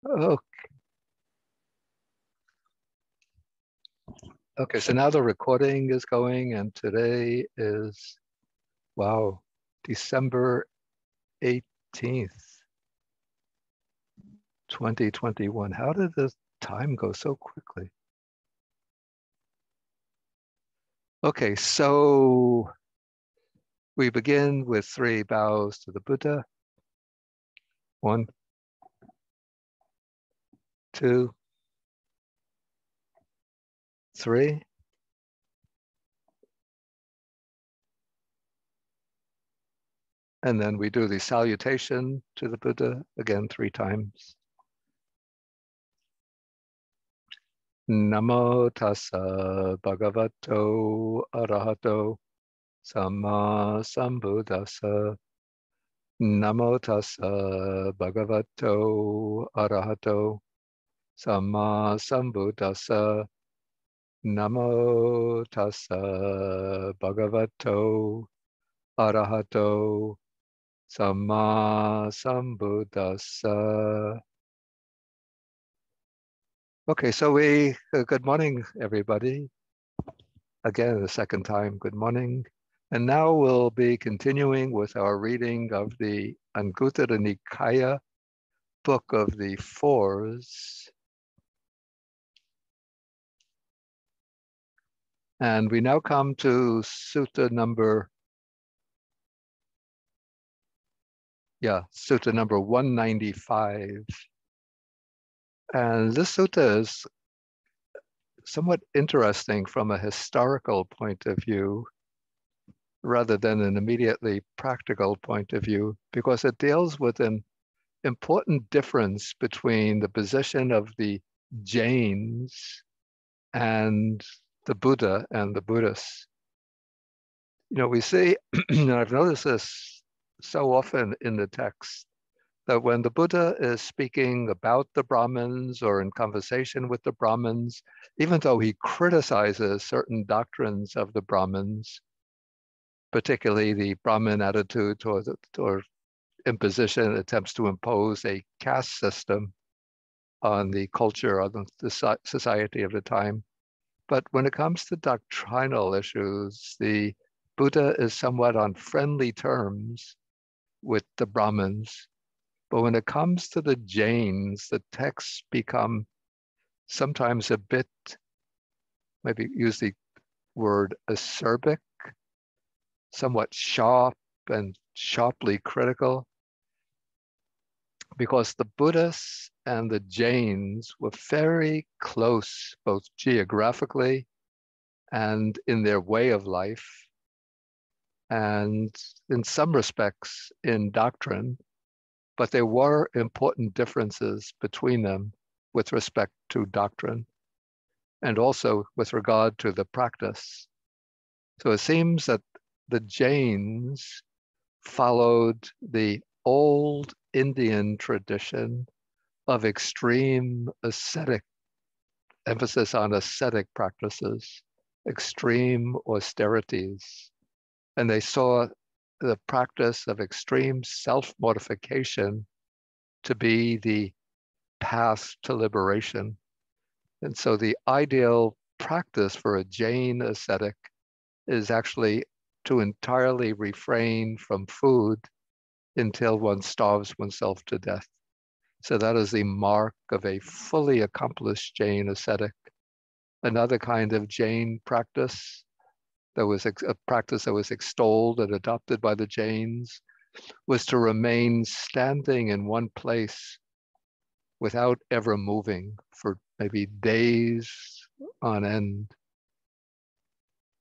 Oh, okay, so now the recording is going, and today is, wow, December 18th, 2021. How did the time go so quickly? Okay, so we begin with 3 bows to the Buddha. 1, 2, 3. And then we do the salutation to the Buddha, again 3 times. Namo tassa bhagavato arahato samma sambuddhassa. Namo tassa bhagavato arahato samma sambuddhassa. Namo tassa bhagavato arahato samma sambuddhassa. Okay, so good morning, everybody. Again, the second time, good morning. And now we'll be continuing with our reading of the Anguttara Nikaya, Book of the Fours. And we now come to Sutta number 195. And this sutta is somewhat interesting from a historical point of view, rather than an immediately practical point of view, because it deals with an important difference between the position of the Jains and the Buddha and the Buddhists. You know, we see, and I've noticed this so often in the text, that when the Buddha is speaking about the Brahmins or in conversation with the Brahmins, even though he criticizes certain doctrines of the Brahmins, particularly the Brahmin attitude toward imposition, attempts to impose a caste system on the culture of the society of the time. But when it comes to doctrinal issues, the Buddha is somewhat on friendly terms with the Brahmins. But when it comes to the Jains, the texts become sometimes a bit, maybe use the word acerbic, somewhat sharp and sharply critical, because the Buddhists and the Jains were very close, both geographically and in their way of life, and in some respects in doctrine, but there were important differences between them with respect to doctrine and also with regard to the practice. So it seems that the Jains followed the old Indian tradition of extreme ascetic, emphasis on ascetic practices, extreme austerities. And they saw the practice of extreme self-mortification to be the path to liberation. And so the ideal practice for a Jain ascetic is actually to entirely refrain from food until one starves oneself to death. So that is the mark of a fully accomplished Jain ascetic. Another kind of Jain practice that was a practice that was extolled and adopted by the Jains was to remain standing in one place without ever moving for maybe days on end,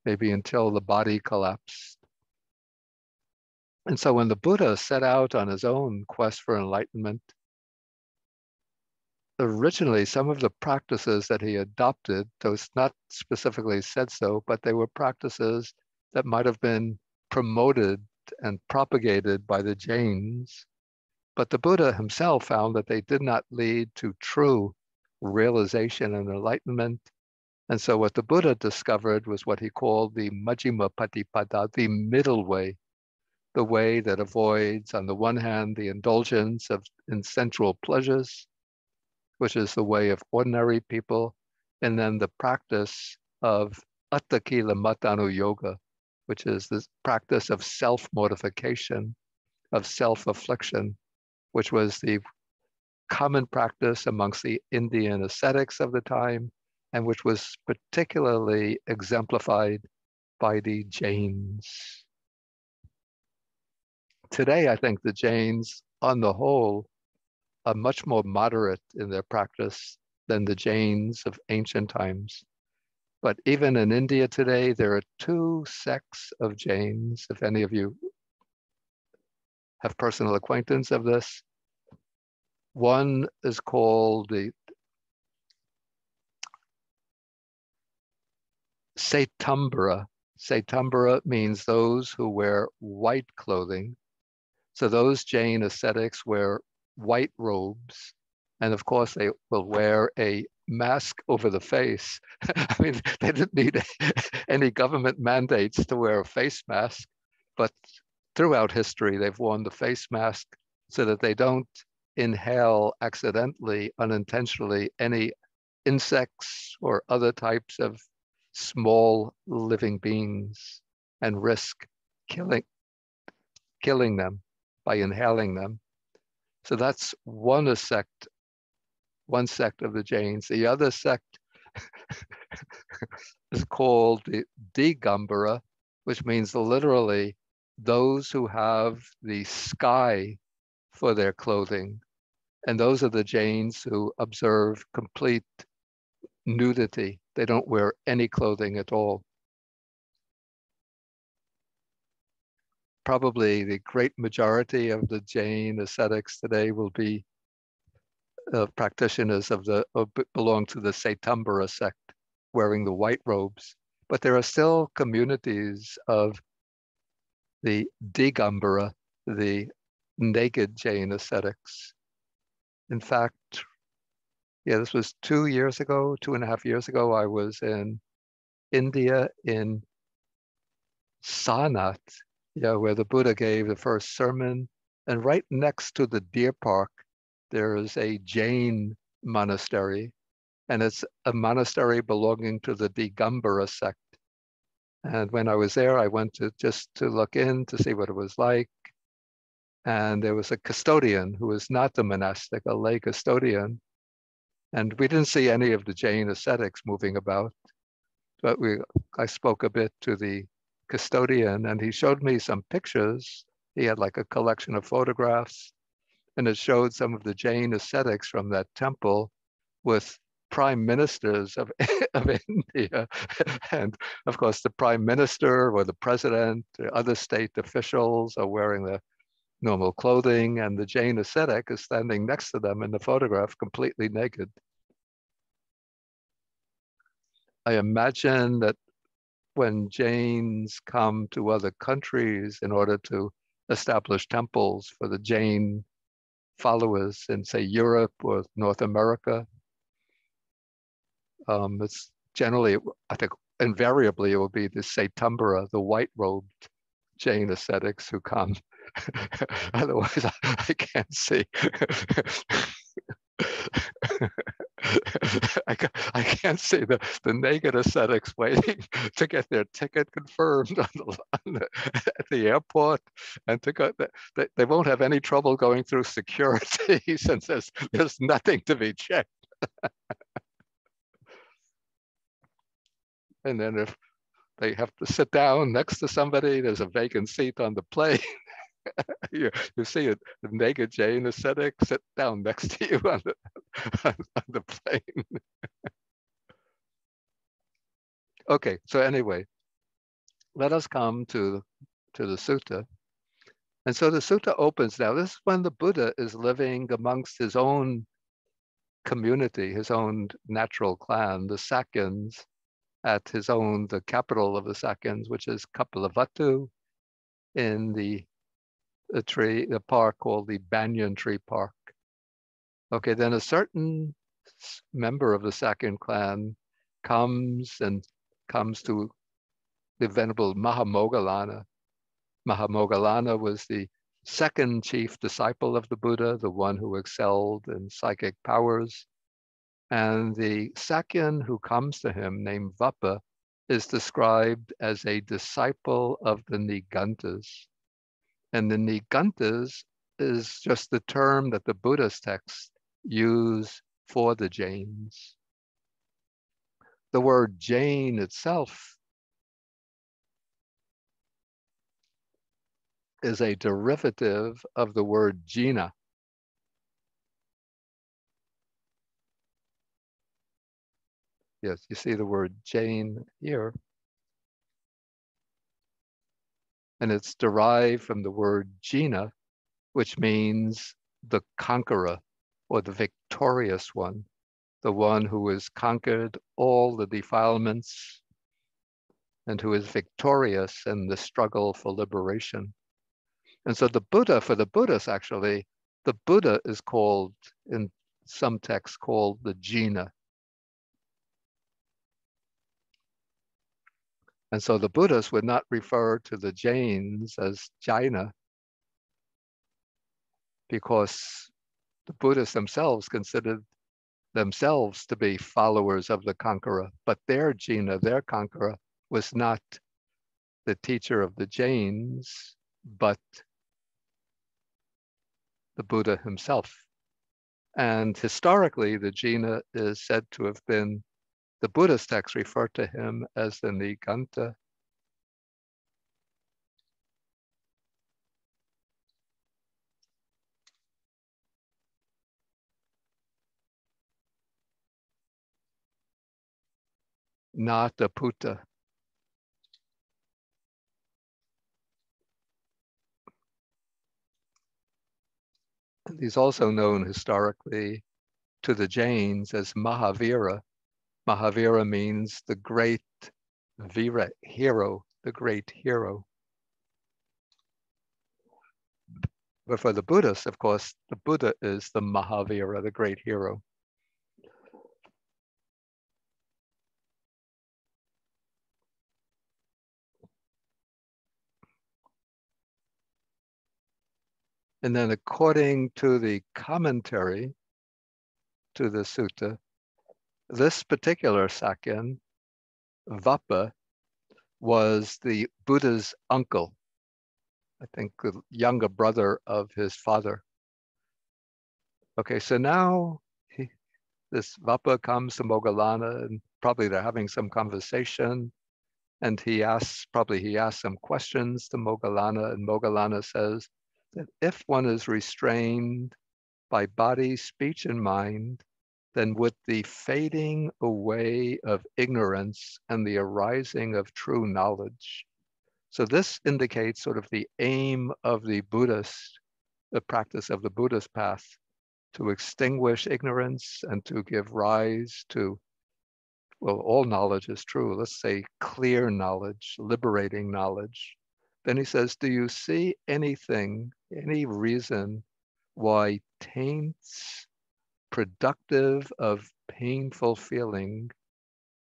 maybe until the body collapsed. And so when the Buddha set out on his own quest for enlightenment, originally some of the practices that he adopted, though it's not specifically said so, but they were practices that might have been promoted and propagated by the Jains. But the Buddha himself found that they did not lead to true realization and enlightenment. And so what the Buddha discovered was what he called the Majjhima Patipada, the middle way, the way that avoids, on the one hand, the indulgence in sensual pleasures, which is the way of ordinary people, and then the practice of Attakila Matanu Yoga, which is this practice of self-mortification, of self-affliction, which was the common practice amongst the Indian ascetics of the time, and which was particularly exemplified by the Jains. Today, I think the Jains, on the whole, are much more moderate in their practice than the Jains of ancient times. But even in India today, there are two sects of Jains, if any of you have personal acquaintance of this. One is called the Saitambara. Saitambara means those who wear white clothing. So those Jain ascetics wear white robes. And of course, they will wear a mask over the face. I mean, they didn't need any government mandates to wear a face mask, but throughout history, they've worn the face mask so that they don't inhale accidentally, unintentionally, any insects or other types of small living beings and risk killing them by inhaling them. So that's one sect of the Jains. The other sect is called the Digambara, which means literally those who have the sky for their clothing. And those are the Jains who observe complete nudity. They don't wear any clothing at all. Probably the great majority of the Jain ascetics today will be practitioners belong to the Saitambara sect, wearing the white robes. But there are still communities of the Digambara, the naked Jain ascetics. In fact, this was 2.5 years ago, I was in India in Sarnath, where the Buddha gave the first sermon. And right next to the deer park, there is a Jain monastery, and it's a monastery belonging to the Digambara sect. And when I was there, I went just to look in to see what it was like. And there was a custodian who was not the monastic, a lay custodian. And we didn't see any of the Jain ascetics moving about, but I spoke a bit to the custodian, and he showed me some pictures. He had like a collection of photographs, and it showed some of the Jain ascetics from that temple with prime ministers of India. And of course, the prime minister or the president, or other state officials are wearing the normal clothing, and the Jain ascetic is standing next to them in the photograph, completely naked. I imagine that when Jains come to other countries in order to establish temples for the Jain followers in, say, Europe or North America, it's generally, I think, invariably it will be the Saitambara, the white-robed Jain ascetics who come. Otherwise, I can't see. I can't see the naked ascetics waiting to get their ticket confirmed at the airport, and to go. They won't have any trouble going through security since there's nothing to be checked. And then if they have to sit down next to somebody, there's a vacant seat on the plane. you see a naked Jain ascetic sit down next to you on the plane. Okay, so anyway, let us come to the sutta. And so the sutta opens now. This is when the Buddha is living amongst his own community, his own natural clan, the Sakyans, at the capital of the Sakyans, which is Kapilavatthu, in the park called the Banyan Tree Park. Okay, then a certain member of the Sakyan clan comes to the Venerable Mahamoggallana. Mahamoggallana was the second chief disciple of the Buddha, the one who excelled in psychic powers. And the Sakyan who comes to him, named Vappa, is described as a disciple of the Nigantas. And the Nigantas is just the term that the Buddhist texts use for the Jains. The word Jain itself is a derivative of the word Jina. Yes, you see the word Jain here. And it's derived from the word Jina, which means the conqueror or the victorious one, the one who has conquered all the defilements and who is victorious in the struggle for liberation. And so the Buddha, for the Buddhists actually, the Buddha is called, in some texts, called the Jina. And so the Buddhists would not refer to the Jains as Jaina because the Buddhists themselves considered themselves to be followers of the conqueror, but their Jina, their conqueror, was not the teacher of the Jains, but the Buddha himself. And historically, the Jina is said to have been, the Buddhist texts refer to him as the Niganta. Not a Puta. He's also known historically to the Jains as Mahavira. Mahavira means the great Vira, hero, the great hero. But for the Buddhists, of course, the Buddha is the Mahavira, the great hero. And then according to the commentary to the sutta, this particular Sakyan, Vappa, was the Buddha's uncle, I think the younger brother of his father. Okay, so now this Vappa comes to Moggallana and probably they're having some conversation and he asks some questions to Moggallana, and Moggallana says that if one is restrained by body, speech, and mind, then with the fading away of ignorance and the arising of true knowledge. So this indicates sort of the aim of the Buddhist, the practice of the Buddhist path, to extinguish ignorance and to give rise to, well, all knowledge is true. Let's say clear knowledge, liberating knowledge. Then he says, do you see anything, any reason why taints productive of painful feeling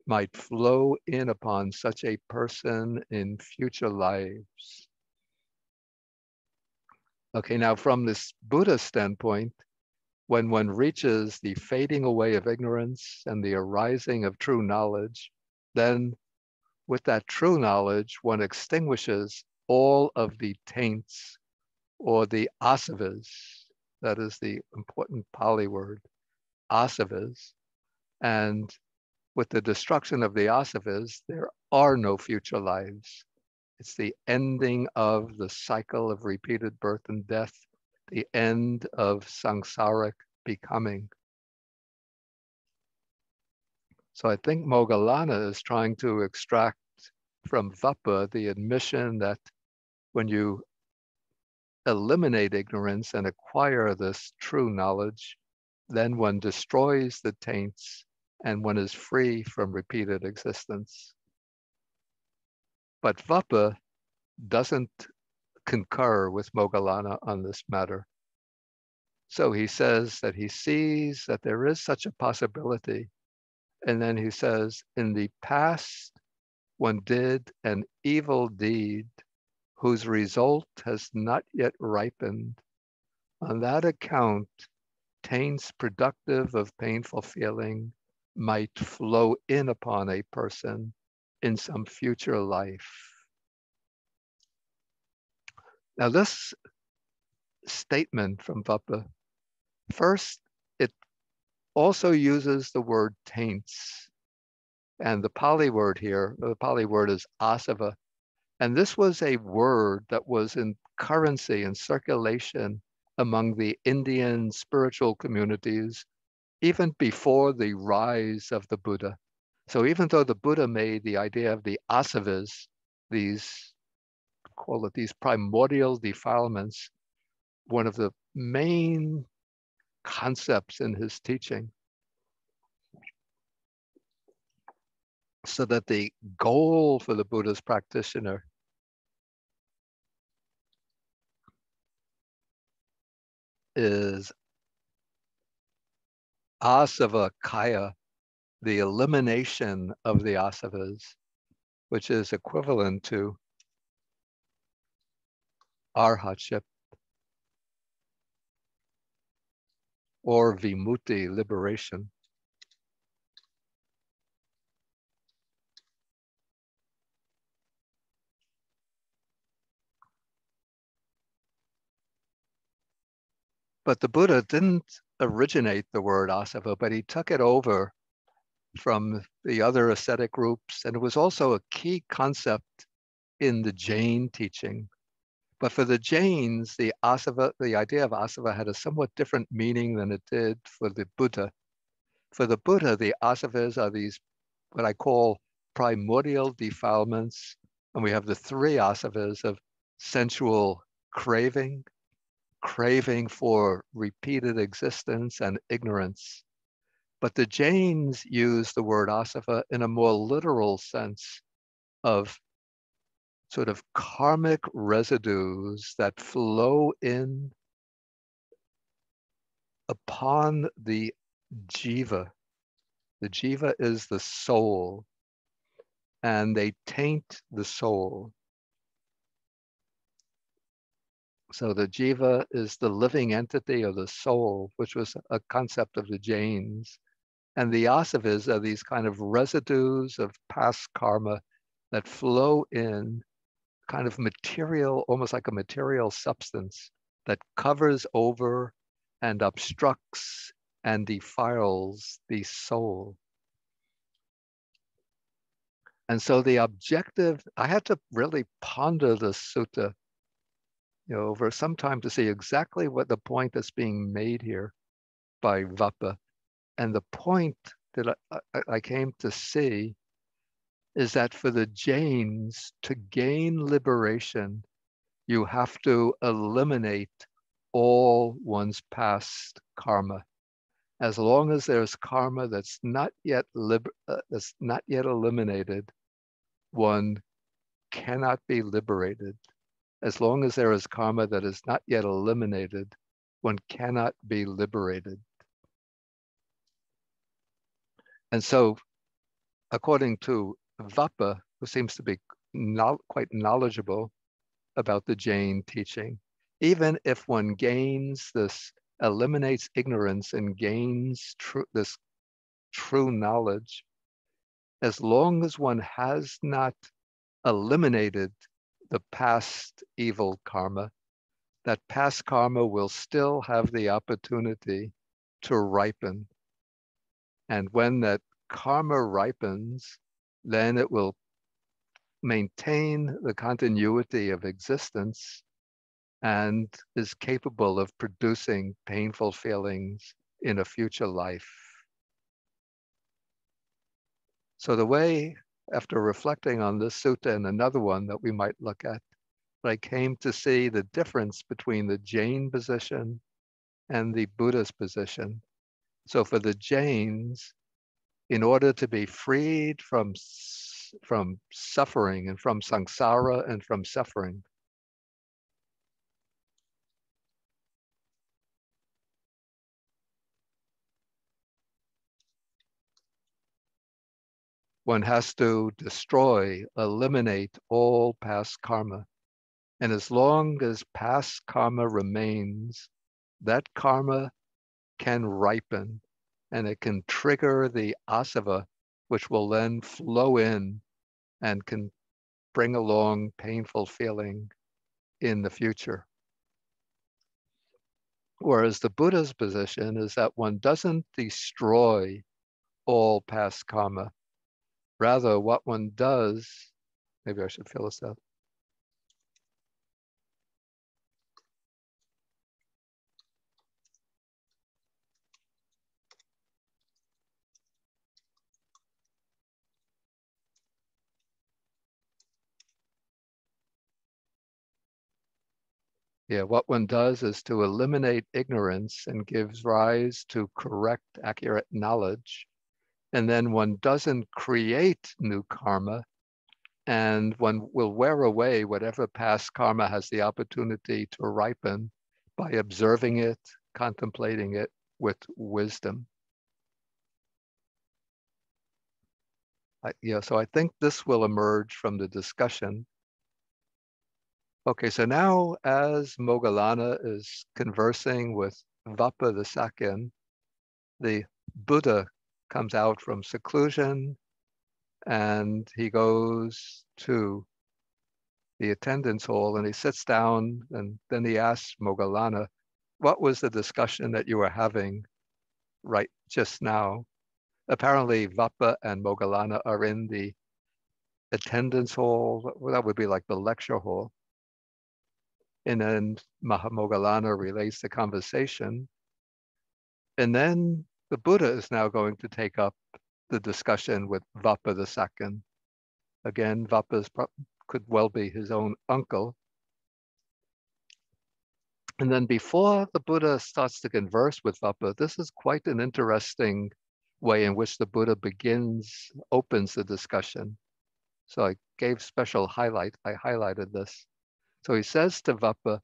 might flow in upon such a person in future lives? Okay, now from this Buddha standpoint, when one reaches the fading away of ignorance and the arising of true knowledge, then with that true knowledge, one extinguishes all of the taints or the asavas. That is the important Pali word, asavas. And with the destruction of the asavas, there are no future lives. It's the ending of the cycle of repeated birth and death, the end of samsaric becoming. So I think Moggallana is trying to extract from Vappa the admission that when you eliminate ignorance and acquire this true knowledge, then one destroys the taints and one is free from repeated existence. But Vappa doesn't concur with Moggallana on this matter. So he says that he sees that there is such a possibility. And then he says, in the past, one did an evil deed whose result has not yet ripened. On that account, taints productive of painful feeling might flow in upon a person in some future life. Now, this statement from Vappa, first, it also uses the word taints. And the Pali word here, the Pali word is asava. And this was a word that was in currency and circulation among the Indian spiritual communities, even before the rise of the Buddha. So even though the Buddha made the idea of the asavas, these, call it these primordial defilements, one of the main concepts in his teaching, so that the goal for the Buddha's practitioner is asava kaya, the elimination of the asavas, which is equivalent to arhatship or vimutti, liberation. But the Buddha didn't originate the word asava, but he took it over from the other ascetic groups. And it was also a key concept in the Jain teaching. But for the Jains, the asava, the idea of asava had a somewhat different meaning than it did for the Buddha. For the Buddha, the asavas are these, what I call primordial defilements. And we have the three asavas of sensual craving, craving for repeated existence, and ignorance. But the Jains use the word asava in a more literal sense of sort of karmic residues that flow in upon the jiva. The jiva is the soul, and they taint the soul. So the jiva is the living entity of the soul, which was a concept of the Jains. And the asavas are these kind of residues of past karma that flow in, kind of material, almost like a material substance that covers over and obstructs and defiles the soul. And so the objective, I had to really ponder this sutta, over some time to see exactly what the point that's being made here by Vappa. And the point that I came to see is that for the Jains, to gain liberation, you have to eliminate all one's past karma. As long as there's karma that's not yet eliminated, one cannot be liberated. As long as there is karma that is not yet eliminated, one cannot be liberated. And so, according to Vappa, who seems to be quite knowledgeable about the Jain teaching, even if one gains this, eliminates ignorance and gains this true knowledge, as long as one has not eliminated the past evil karma, that past karma will still have the opportunity to ripen. And when that karma ripens, then it will maintain the continuity of existence and is capable of producing painful feelings in a future life. So the way, after reflecting on this sutta and another one that we might look at, I came to see the difference between the Jain position and the Buddhist position. So for the Jains, in order to be freed from suffering and from samsara and from suffering, one has to destroy, eliminate all past karma. And as long as past karma remains, that karma can ripen, and it can trigger the asava, which will then flow in and can bring along painful feeling in the future. Whereas the Buddha's position is that one doesn't destroy all past karma. Rather, what one does, maybe I should fill this out. Yeah, what one does is to eliminate ignorance and gives rise to correct, accurate knowledge. And then one doesn't create new karma, and one will wear away whatever past karma has the opportunity to ripen by observing it, contemplating it with wisdom. So I think this will emerge from the discussion. Okay, so now as Moggallana is conversing with Vappa the second, the Buddha comes out from seclusion and he goes to the attendance hall and he sits down, and then he asks Moggallana, what was the discussion that you were having right just now? Apparently Vappa and Moggallana are in the attendance hall. Well, that would be like the lecture hall. And then Moggallana relays the conversation. And then the Buddha is now going to take up the discussion with Vappa the second. Again, Vappa could well be his own uncle. And then before the Buddha starts to converse with Vappa, this is quite an interesting way in which the Buddha opens the discussion. So I gave special highlight. I highlighted this. So he says to Vappa,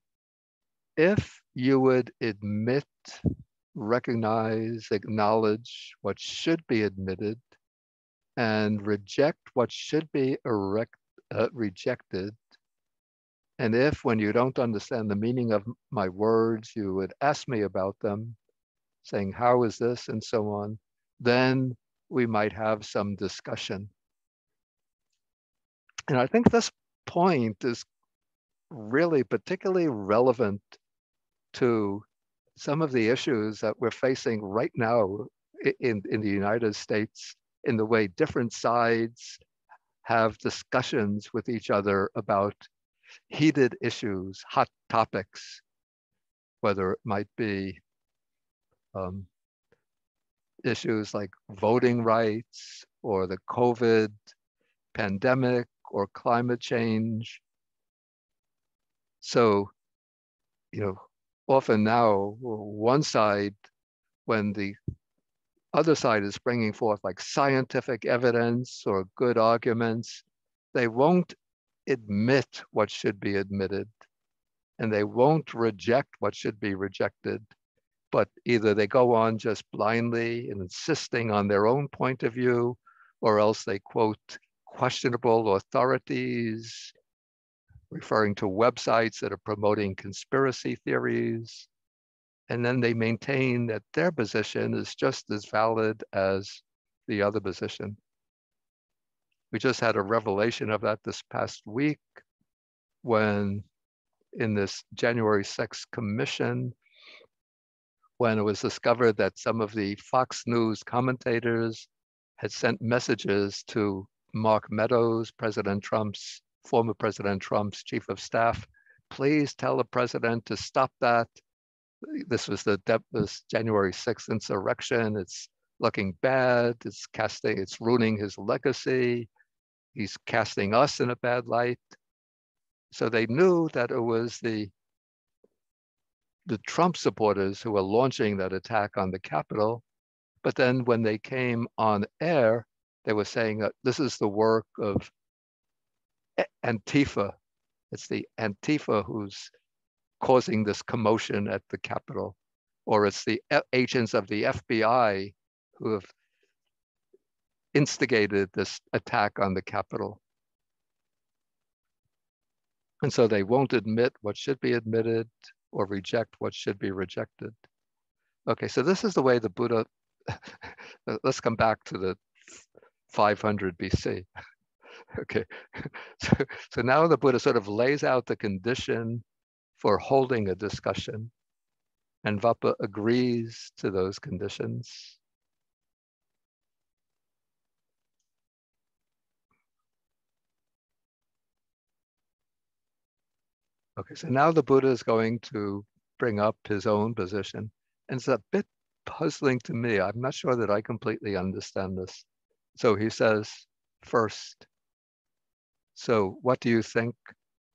if you would admit, recognize, acknowledge what should be admitted, and reject what should be rejected, and if when you don't understand the meaning of my words, you would ask me about them, saying, how is this, and so on, then we might have some discussion. And I think this point is really particularly relevant to some of the issues that we're facing right now in the United States, in the way different sides have discussions with each other about heated issues, hot topics, whether it might be issues like voting rights or the COVID pandemic or climate change. So, often now one side, when the other side is bringing forth like scientific evidence or good arguments, they won't admit what should be admitted, and they won't reject what should be rejected, but either they go on just blindly and insisting on their own point of view, or else they quote questionable authorities, referring to websites that are promoting conspiracy theories. And then they maintain that their position is just as valid as the other position. We just had a revelation of that this past week when in this January 6th commission, when it was discovered that some of the Fox News commentators had sent messages to Mark Meadows, former President Trump's chief of staff, please tell the president to stop that. This was this January 6th insurrection. It's looking bad. It's ruining his legacy. He's casting us in a bad light. So they knew that it was the Trump supporters who were launching that attack on the Capitol. But then when they came on air, they were saying that this is the work of Antifa. It's the Antifa who's causing this commotion at the Capitol, or it's the agents of the FBI who have instigated this attack on the Capitol. And so they won't admit what should be admitted or reject what should be rejected. Okay, so this is the way the Buddha, let's come back to the 500 BC. Okay, so, so now the Buddha sort of lays out the condition for holding a discussion, and Vappa agrees to those conditions. Okay, so now the Buddha is going to bring up his own position, and it's a bit puzzling to me. I'm not sure that I completely understand this. So he says, first, so what do you think?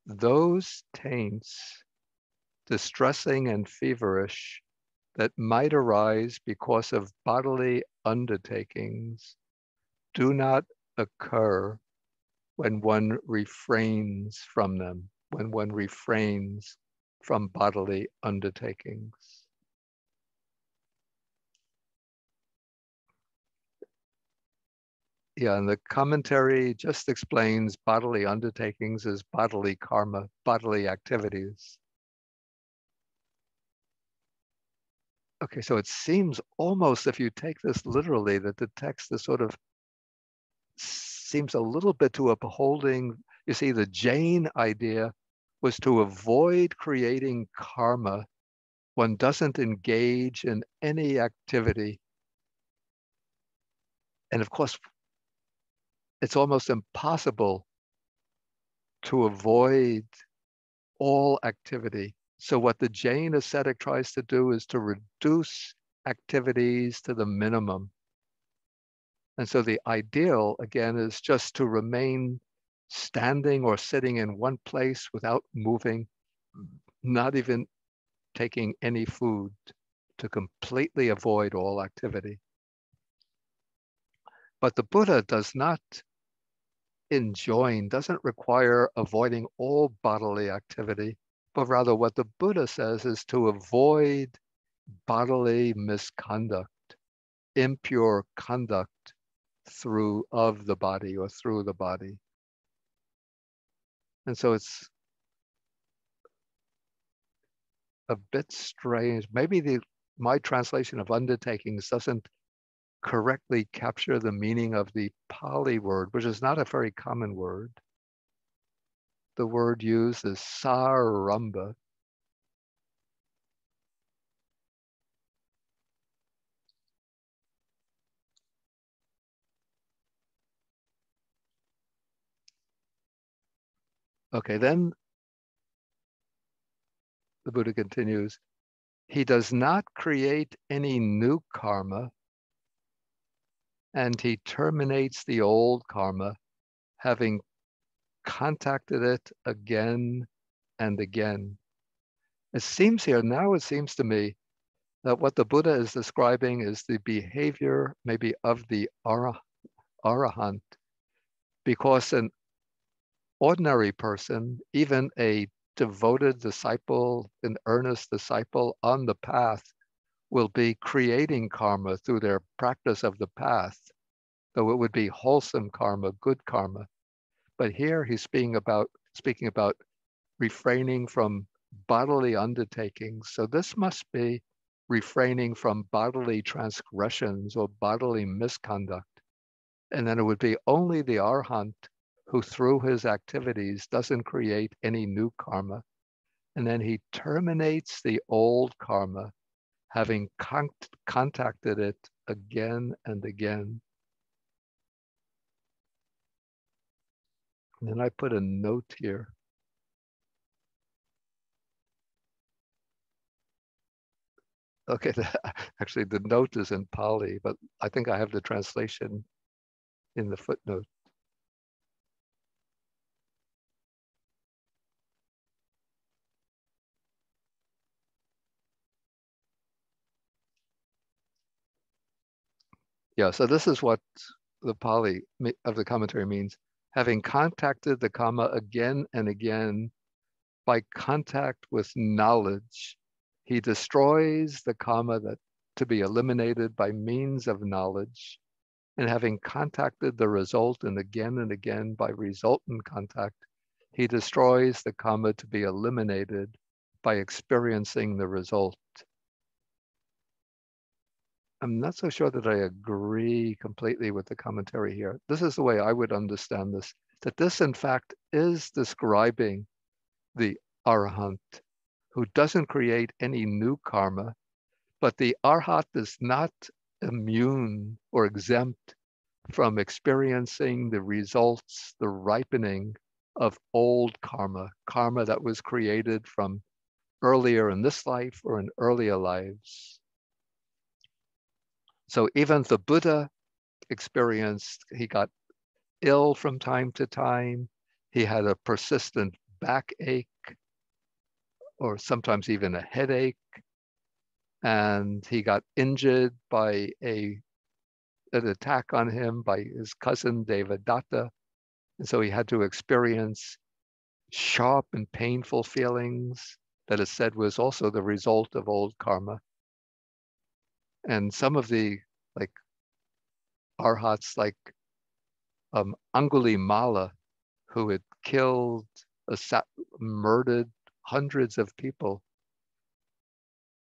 Those taints, distressing and feverish, that might arise because of bodily undertakings do not occur when one refrains from them, when one refrains from bodily undertakings. Yeah, and the commentary just explains bodily undertakings as bodily karma, bodily activities. Okay, so it seems almost, if you take this literally, that the text is sort of seems a little bit to upholding. You see, the Jain idea was to avoid creating karma. One doesn't engage in any activity. And of course, it's almost impossible to avoid all activity. So what the Jain ascetic tries to do is to reduce activities to the minimum. And so the ideal, again, is just to remain standing or sitting in one place without moving, not even taking any food, to completely avoid all activity. But the Buddha does not enjoin, doesn't require avoiding all bodily activity, but rather what the Buddha says is to avoid bodily misconduct, impure conduct through of the body or through the body. And so it's a bit strange. Maybe my translation of undertakings doesn't correctly capture the meaning of the Pali word, which is not a very common word. The word used is saramba. Okay, then the Buddha continues, he does not create any new karma, and he terminates the old karma, having contacted it again and again. It seems to me that what the Buddha is describing is the behavior maybe of the arahant, because an ordinary person, even a devoted disciple, an earnest disciple on the path, will be creating karma through their practice of the path, though it would be wholesome karma, good karma. But here he's speaking about refraining from bodily undertakings. So this must be refraining from bodily transgressions or bodily misconduct. And then it would be only the arhat who through his activities doesn't create any new karma. And then he terminates the old karma, having contacted it again and again. And then I put a note here. Okay, actually the note is in Pali, but I think I have the translation in the footnote. Yeah, so this is what the Pali of the commentary means. Having contacted the karma again and again by contact with knowledge, he destroys the karma that to be eliminated by means of knowledge. And having contacted the result and again by resultant contact, he destroys the karma to be eliminated by experiencing the result. I'm not so sure that I agree completely with the commentary here. This is the way I would understand this, that this in fact is describing the Arahant who doesn't create any new karma, but the Arhat is not immune or exempt from experiencing the results, the ripening of old karma, karma that was created from earlier in this life or in earlier lives. So even the Buddha experienced, he got ill from time to time. He had a persistent backache or sometimes even a headache. And he got injured by an attack on him by his cousin Devadatta. And so he had to experience sharp and painful feelings that is said was also the result of old karma. And some of the like arhats like Angulimala, who had killed, murdered hundreds of people,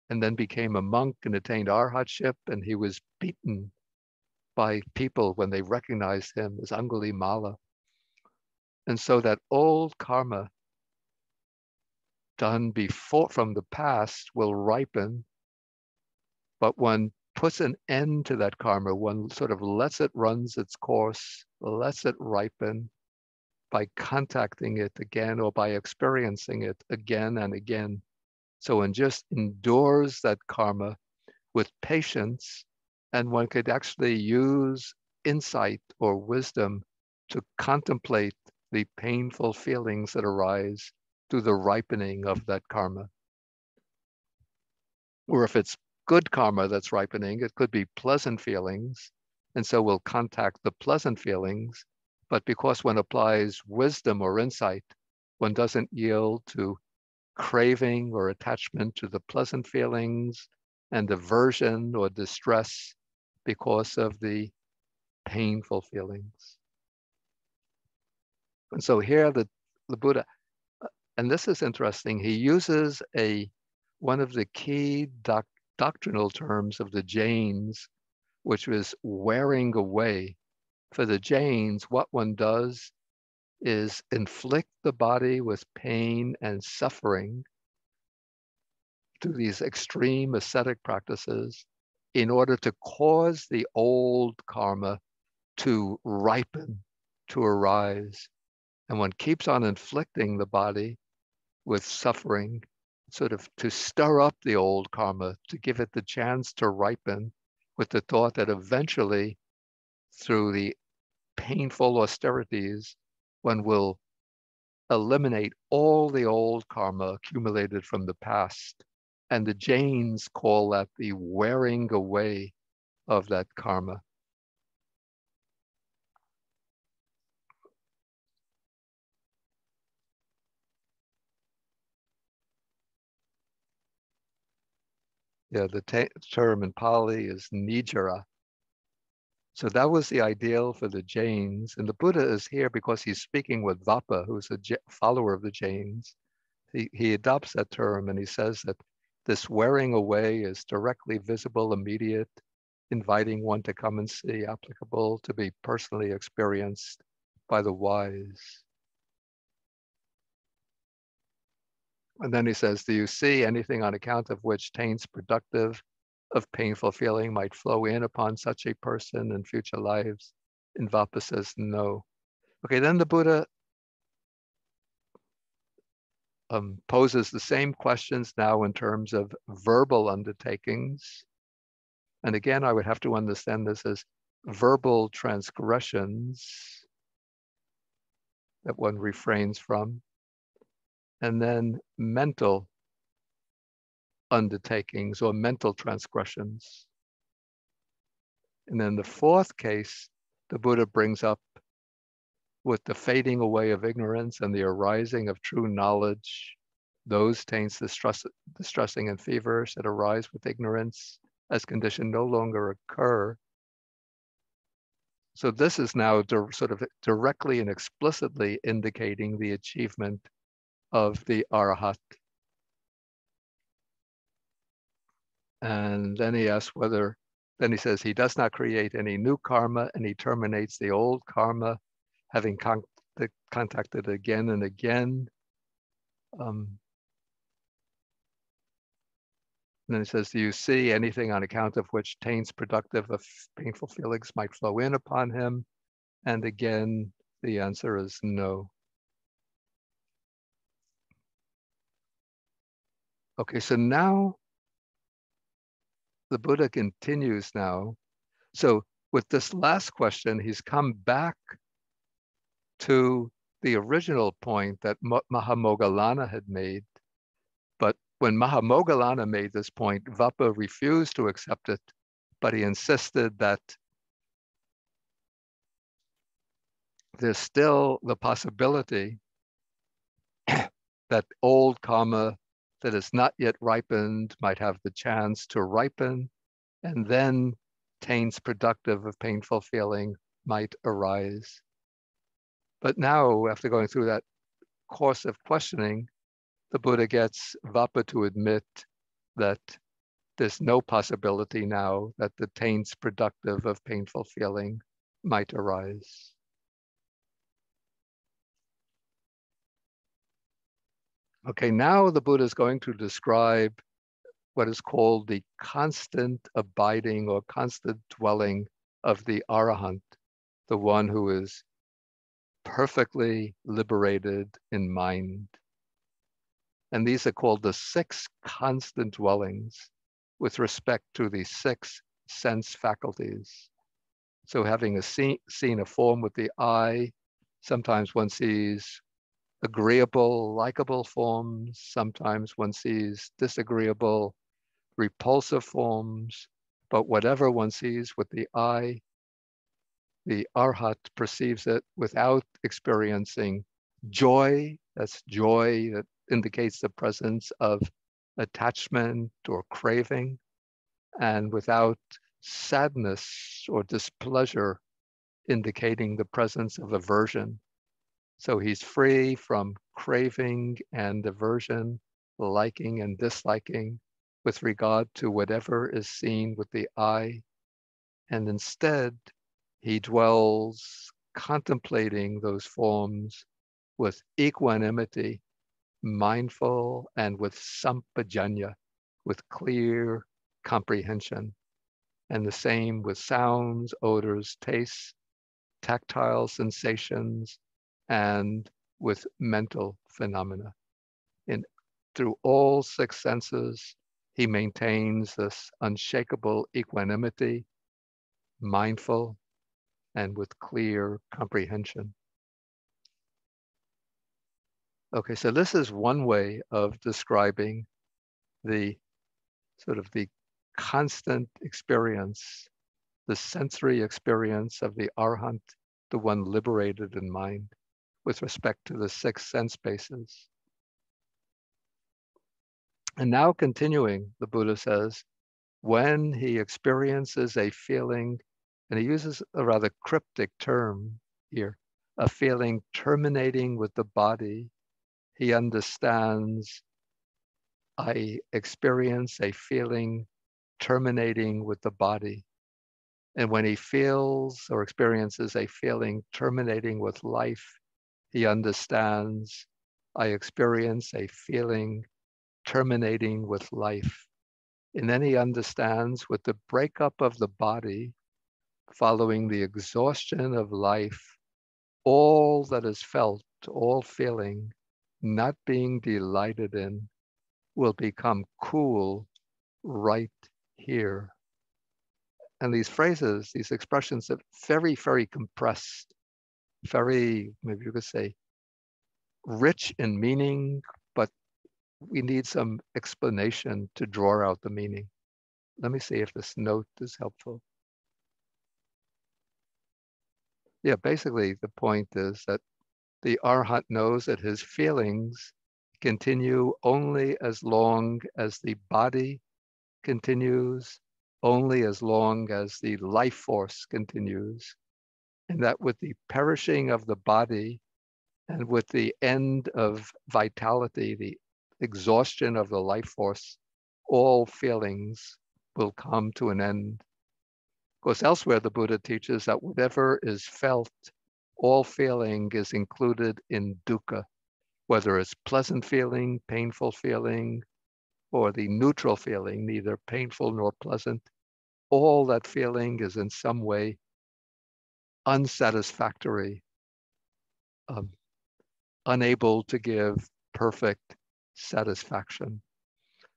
and then became a monk and attained arhatship, and he was beaten by people when they recognized him as Angulimala. And so that old karma done before from the past will ripen, but one puts an end to that karma, one sort of lets it run its course, lets it ripen by contacting it again or by experiencing it again and again. So one just endures that karma with patience, and one could actually use insight or wisdom to contemplate the painful feelings that arise through the ripening of that karma. Or if it's good karma that's ripening, it could be pleasant feelings. And so we'll contact the pleasant feelings. But because one applies wisdom or insight, one doesn't yield to craving or attachment to the pleasant feelings and aversion or distress because of the painful feelings. And so here the Buddha, and this is interesting, he uses one of the key doctrinal terms of the Jains, which was wearing away. For the Jains, what one does is inflict the body with pain and suffering through these extreme ascetic practices in order to cause the old karma to ripen, to arise. And one keeps on inflicting the body with suffering, sort of to stir up the old karma, to give it the chance to ripen, with the thought that eventually, through the painful austerities, one will eliminate all the old karma accumulated from the past. And the Jains call that the wearing away of that karma. Yeah, the term in Pali is nijara. So that was the ideal for the Jains. And the Buddha is here because he's speaking with Vapa, who's a follower of the Jains. He adopts that term and he says that this wearing away is directly visible, immediate, inviting one to come and see, applicable to be personally experienced by the wise. And then he says, do you see anything on account of which taints productive of painful feeling might flow in upon such a person in future lives? And Vapa says, no. Okay, then the Buddha poses the same questions now in terms of verbal undertakings. And again, I would have to understand this as verbal transgressions that one refrains from, and then mental undertakings or mental transgressions. And then the fourth case, the Buddha brings up with the fading away of ignorance and the arising of true knowledge, those taints distressing and feverish that arise with ignorance as condition no longer occur. So this is now sort of directly and explicitly indicating the achievement of the Arahat. And then he asks whether Then he says he does not create any new karma, and he terminates the old karma, having contacted again and again. And then he says, do you see anything on account of which taints productive of painful feelings might flow in upon him? And again, the answer is no. Okay, so now the Buddha continues now. So with this last question, he's come back to the original point that Mahamoggallana had made. But when Mahamoggallana made this point, Vappa refused to accept it, but he insisted that there's still the possibility that old karma that is not yet ripened might have the chance to ripen, and then taints productive of painful feeling might arise. But now, after going through that course of questioning, the Buddha gets Vappa to admit that there's no possibility now that the taints productive of painful feeling might arise. Okay, now the Buddha is going to describe what is called the constant abiding or constant dwelling of the Arahant, the one who is perfectly liberated in mind. And these are called the 6 constant dwellings with respect to the 6 sense faculties. So having seen a form with the eye, sometimes one sees agreeable, likable forms. Sometimes one sees disagreeable, repulsive forms. But whatever one sees with the eye, the Arhat perceives it without experiencing joy. That's joy that indicates the presence of attachment or craving, and without sadness or displeasure, indicating the presence of aversion. So he's free from craving and aversion, liking and disliking with regard to whatever is seen with the eye. And instead, he dwells contemplating those forms with equanimity, mindful, and with sampajanya, with clear comprehension. And the same with sounds, odors, tastes, tactile sensations, and with mental phenomena. Through all 6 senses, he maintains this unshakable equanimity, mindful, and with clear comprehension. Okay, so this is one way of describing the sort of the constant experience, the sensory experience of the Arhat, the one liberated in mind, with respect to the 6 sense bases. And now continuing, the Buddha says, when he experiences a feeling, and he uses a rather cryptic term here, a feeling terminating with the body, he understands, I experience a feeling terminating with the body. And when he feels or experiences a feeling terminating with life, he understands, I experience a feeling terminating with life. And then he understands with the breakup of the body, following the exhaustion of life, all that is felt, all feeling, not being delighted in, will become cool right here. And these phrases, these expressions are very, very compressed, very, maybe you could say, rich in meaning, but we need some explanation to draw out the meaning. Let me see if this note is helpful. Yeah, basically the point is that the Arhat knows that his feelings continue only as long as the body continues, only as long as the life force continues, and that with the perishing of the body and with the end of vitality, the exhaustion of the life force, all feelings will come to an end. Because elsewhere, the Buddha teaches that whatever is felt, all feeling is included in dukkha, whether it's pleasant feeling, painful feeling, or the neutral feeling, neither painful nor pleasant. All that feeling is in some way unsatisfactory, um, unable to give perfect satisfaction.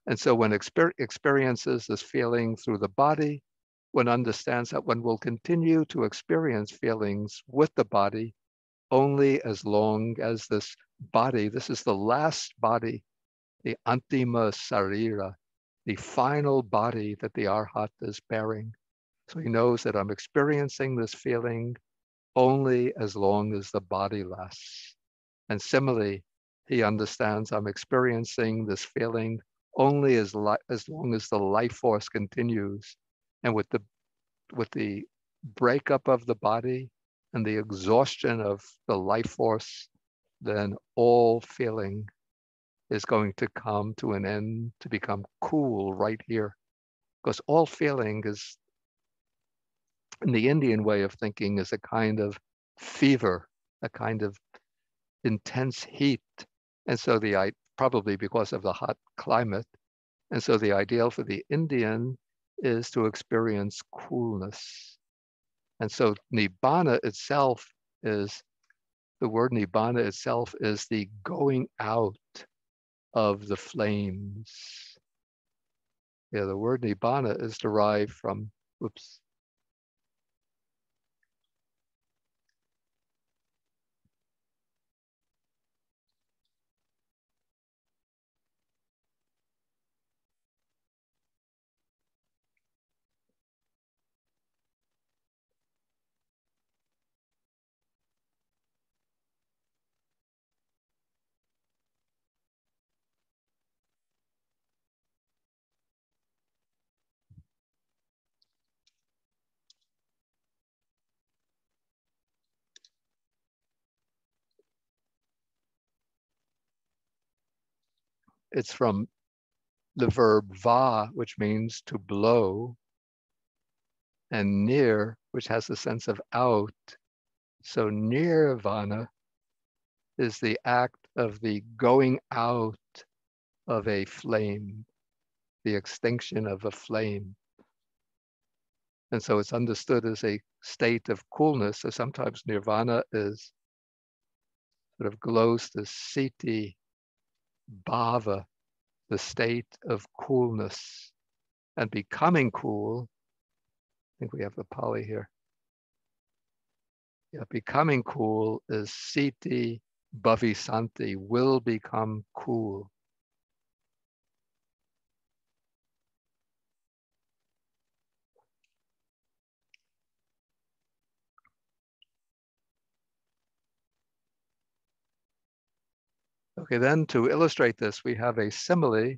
And so when experiences this feeling through the body, one understands that one will continue to experience feelings with the body only as long as this body, this is the last body, the antima sarira, the final body that the arhat is bearing. So he knows that I'm experiencing this feeling only as long as the body lasts. And similarly, he understands I'm experiencing this feeling only as long as the life force continues. And with the breakup of the body and the exhaustion of the life force, then all feeling is going to come to an end, to become cool right here. Because all feeling is, in the Indian way of thinking, is a kind of fever, a kind of intense heat. And so probably because of the hot climate. And so the ideal for the Indian is to experience coolness. And so nibbana itself is, the word nibbana itself is the going out of the flames. Yeah, the word nibbana is derived from, it's from the verb va, which means to blow, and nir, which has the sense of out. So nirvana is the act of the going out of a flame, the extinction of a flame. And so it's understood as a state of coolness. So sometimes nirvana is sort of glows to siti bhava, the state of coolness. And becoming cool, I think we have the Pali here. Yeah, becoming cool is siti bhavisanti, will become cool. Okay, then to illustrate this, we have a simile.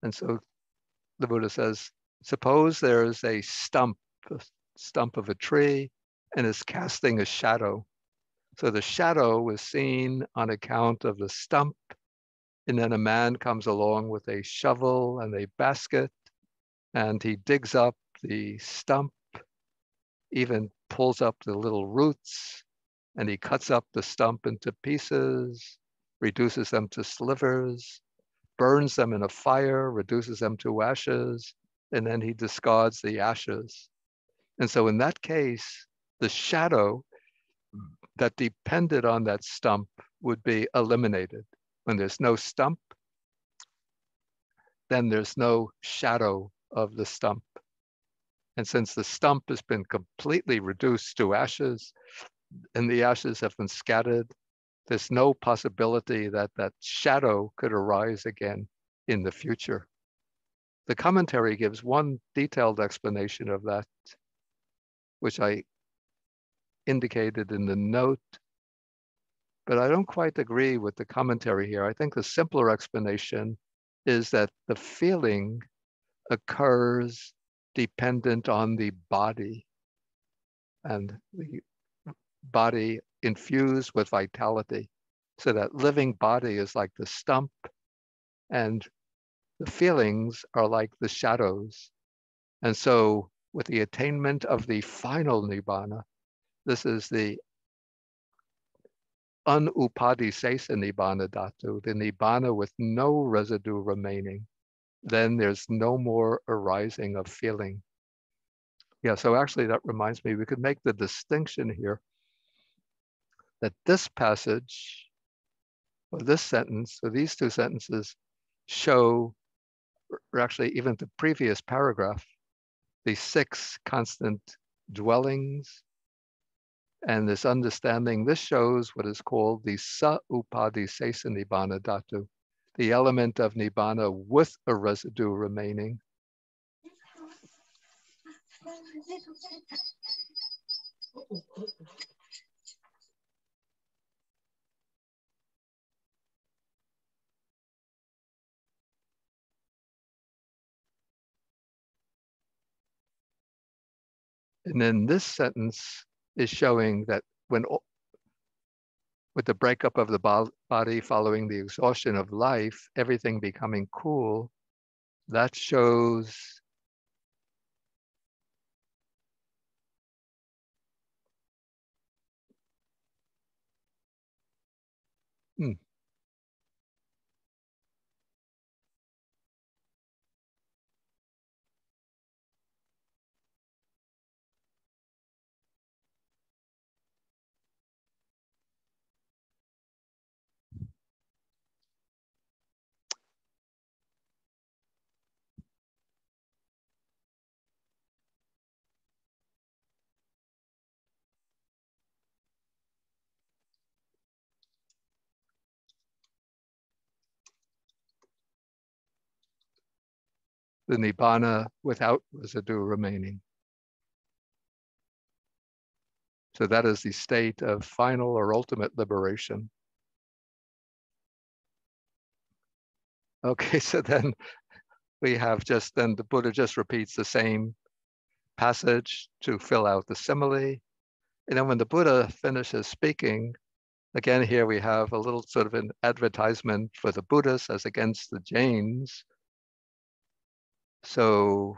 And so the Buddha says, suppose there is a stump of a tree, and is casting a shadow. So the shadow was seen on account of the stump, and then a man comes along with a shovel and a basket, and he digs up the stump, even pulls up the little roots, and he cuts up the stump into pieces, reduces them to slivers, burns them in a fire, reduces them to ashes, and then he discards the ashes. And so in that case, the shadow that depended on that stump would be eliminated. When there's no stump, then there's no shadow of the stump. And since the stump has been completely reduced to ashes, and the ashes have been scattered, there's no possibility that that shadow could arise again in the future. The commentary gives one detailed explanation of that, which I indicated in the note, but I don't quite agree with the commentary here. I think the simpler explanation is that the feeling occurs dependent on the body, and the body infused with vitality. So that living body is like the stump, and the feelings are like the shadows. And so with the attainment of the final Nibbana, this is the unupadisesa Nibbana dhatu, the Nibbana with no residue remaining, then there's no more arising of feeling. Yeah, so actually that reminds me, we could make the distinction here that this passage, or this sentence, or these two sentences show, or actually even the previous paragraph, the 6 constant dwellings and this understanding. This shows what is called the sa-upadisesa Nibbana dhatu, the element of Nibbana with a residue remaining. And then this sentence is showing that when, with the breakup of the body following the exhaustion of life, everything becoming cool, that shows the Nibbana without residue remaining. So that is the state of final or ultimate liberation. Okay, so then we have then the Buddha just repeats the same passage to fill out the simile. And then when the Buddha finishes speaking, again, here we have a little sort of an advertisement for the Buddhists as against the Jains. So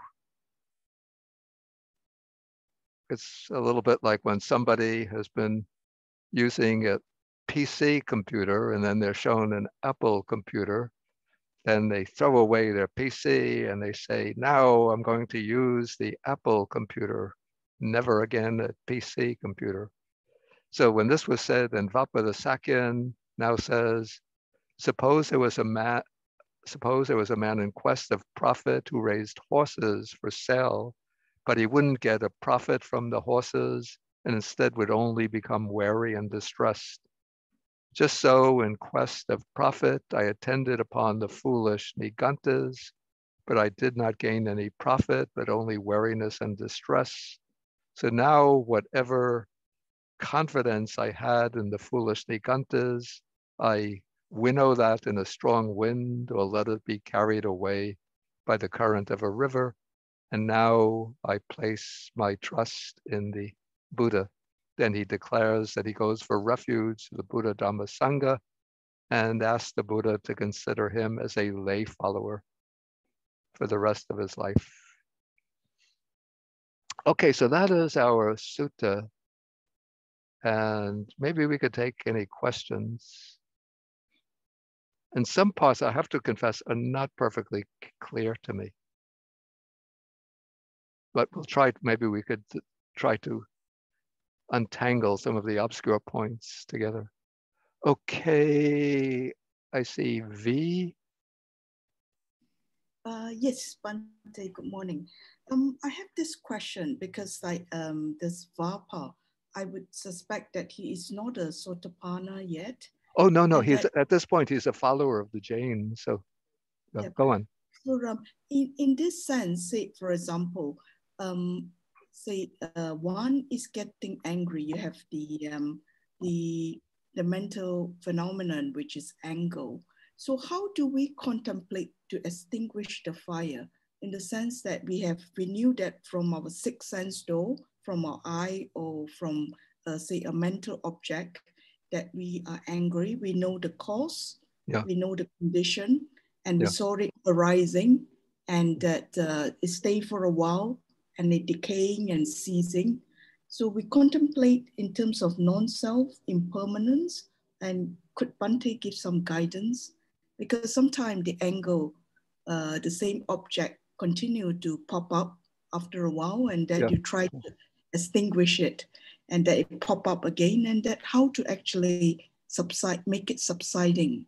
it's a little bit like when somebody has been using a PC computer and then they're shown an Apple computer, then they throw away their PC and they say, now I'm going to use the Apple computer, never again a PC computer. So when this was said, then Vapa the Sakyan now says, suppose there was a man in quest of profit who raised horses for sale, but he wouldn't get a profit from the horses and instead would only become weary and distressed. Just so, in quest of profit, I attended upon the foolish Nigantas, but I did not gain any profit, but only weariness and distress. So now, whatever confidence I had in the foolish Nigantas, I winnow that in a strong wind or let it be carried away by the current of a river. And now I place my trust in the Buddha. Then he declares that he goes for refuge to the Buddha Dhamma Sangha and asks the Buddha to consider him as a lay follower for the rest of his life. Okay, so that is our sutta. And maybe we could take any questions. And some parts, I have to confess, are not perfectly clear to me. But we'll try, maybe we could try to untangle some of the obscure points together. Okay, I see V. Yes, Bante, good morning. I have this question because this Vapa, I would suspect that he is not a Sotapanna yet. Oh, no, he's at this point, he's a follower of the Jain. So yeah, go on. So in this sense, say, for example, one is getting angry. You have the mental phenomenon, which is anger. So how do we contemplate to extinguish the fire in the sense that we knew that from our sixth sense door, from our eye or from say a mental object that we are angry. We know the cause, we know the condition, and we saw it arising and that it stay for a while and it decaying and ceasing. So we contemplate in terms of non-self, impermanence, and could Bhante give some guidance? Because sometimes the angle, the same object continue to pop up after a while, and that you try to extinguish it, and that it pop up again, and that how to actually subside, make it subsiding.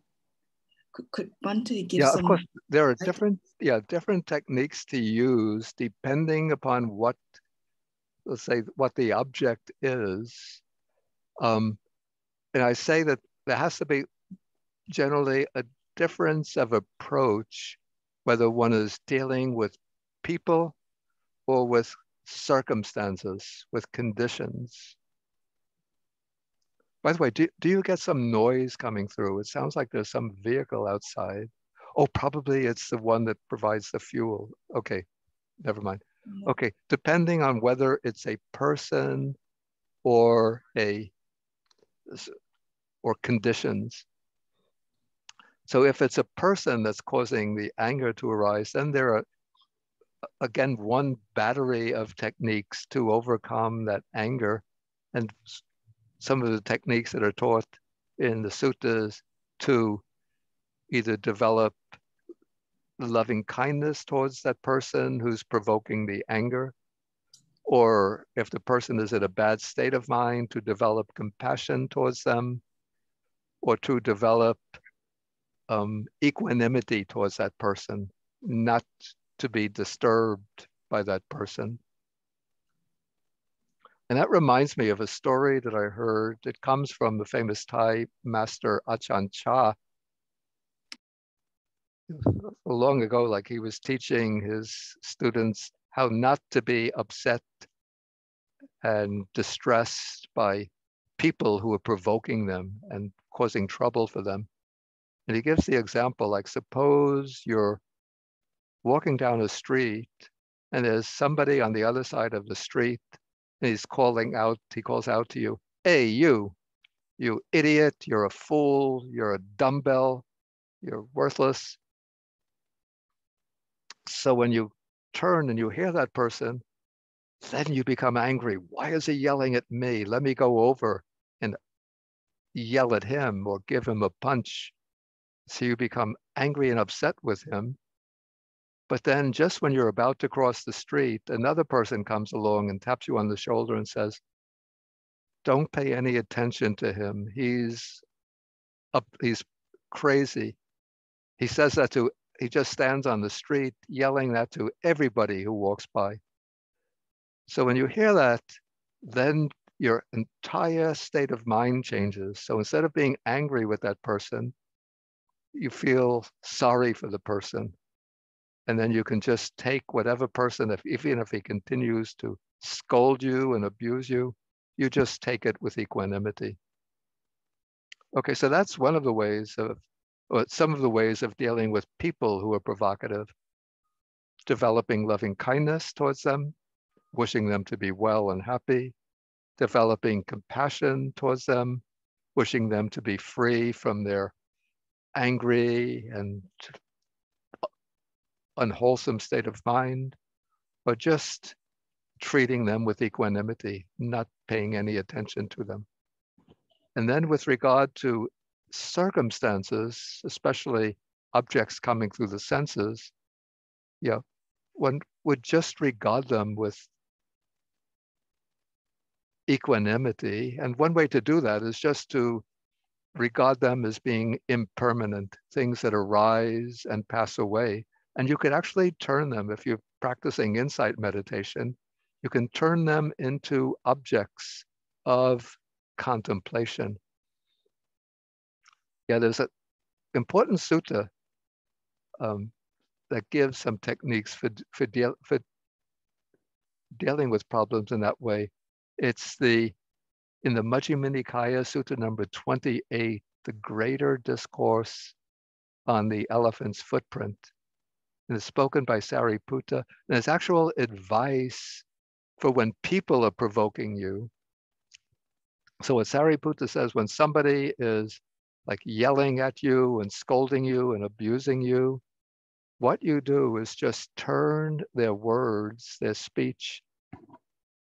Could Bhante give some? Of course, there are different techniques to use depending upon what, let's say, what the object is. And I say that there has to be generally a difference of approach, whether one is dealing with people or with circumstances, with conditions. By the way, do you get some noise coming through? It sounds like there's some vehicle outside. Oh, probably it's the one that provides the fuel. Okay, never mind. Okay, depending on whether it's a person or conditions. So if it's a person that's causing the anger to arise, then there are, again, one battery of techniques to overcome that anger. And some of the techniques that are taught in the suttas to either develop loving kindness towards that person who's provoking the anger, or if the person is in a bad state of mind, to develop compassion towards them, or to develop equanimity towards that person, not to be disturbed by that person. And that reminds me of a story that I heard. It comes from the famous Thai master Ajahn Chah. Long ago, like he was teaching his students how not to be upset and distressed by people who are provoking them and causing trouble for them. And he gives the example, like suppose you're walking down a street and there's somebody on the other side of the street and he calls out to you, hey, you idiot, you're a fool, you're a dumbbell, you're worthless. So when you turn and you hear that person, then you become angry. Why is he yelling at me? Let me go over and yell at him or give him a punch. So you become angry and upset with him. But then just when you're about to cross the street, another person comes along and taps you on the shoulder and says, don't pay any attention to him. He's crazy. He just stands on the street yelling that to everybody who walks by. So when you hear that, then your entire state of mind changes. So instead of being angry with that person, you feel sorry for the person. And then you can just take whatever person, even if he continues to scold you and abuse you, you just take it with equanimity. Okay, so that's one of the ways or some of the ways of dealing with people who are provocative. Developing loving kindness towards them, wishing them to be well and happy, developing compassion towards them, wishing them to be free from their angry and unwholesome state of mind, or just treating them with equanimity, not paying any attention to them. And then with regard to circumstances, especially objects coming through the senses, one would just regard them with equanimity. And one way to do that is just to regard them as being impermanent, things that arise and pass away. And you could actually turn them, if you're practicing insight meditation, you can turn them into objects of contemplation. There's an important sutta that gives some techniques for dealing with problems in that way. It's in the Majjhima Nikaya, Sutta number 28, the Greater Discourse on the Elephant's Footprint. And it's spoken by Sariputta. And it's actual advice for when people are provoking you. So what Sariputta says, when somebody is like yelling at you and scolding you and abusing you, what you do is just turn their words, their speech,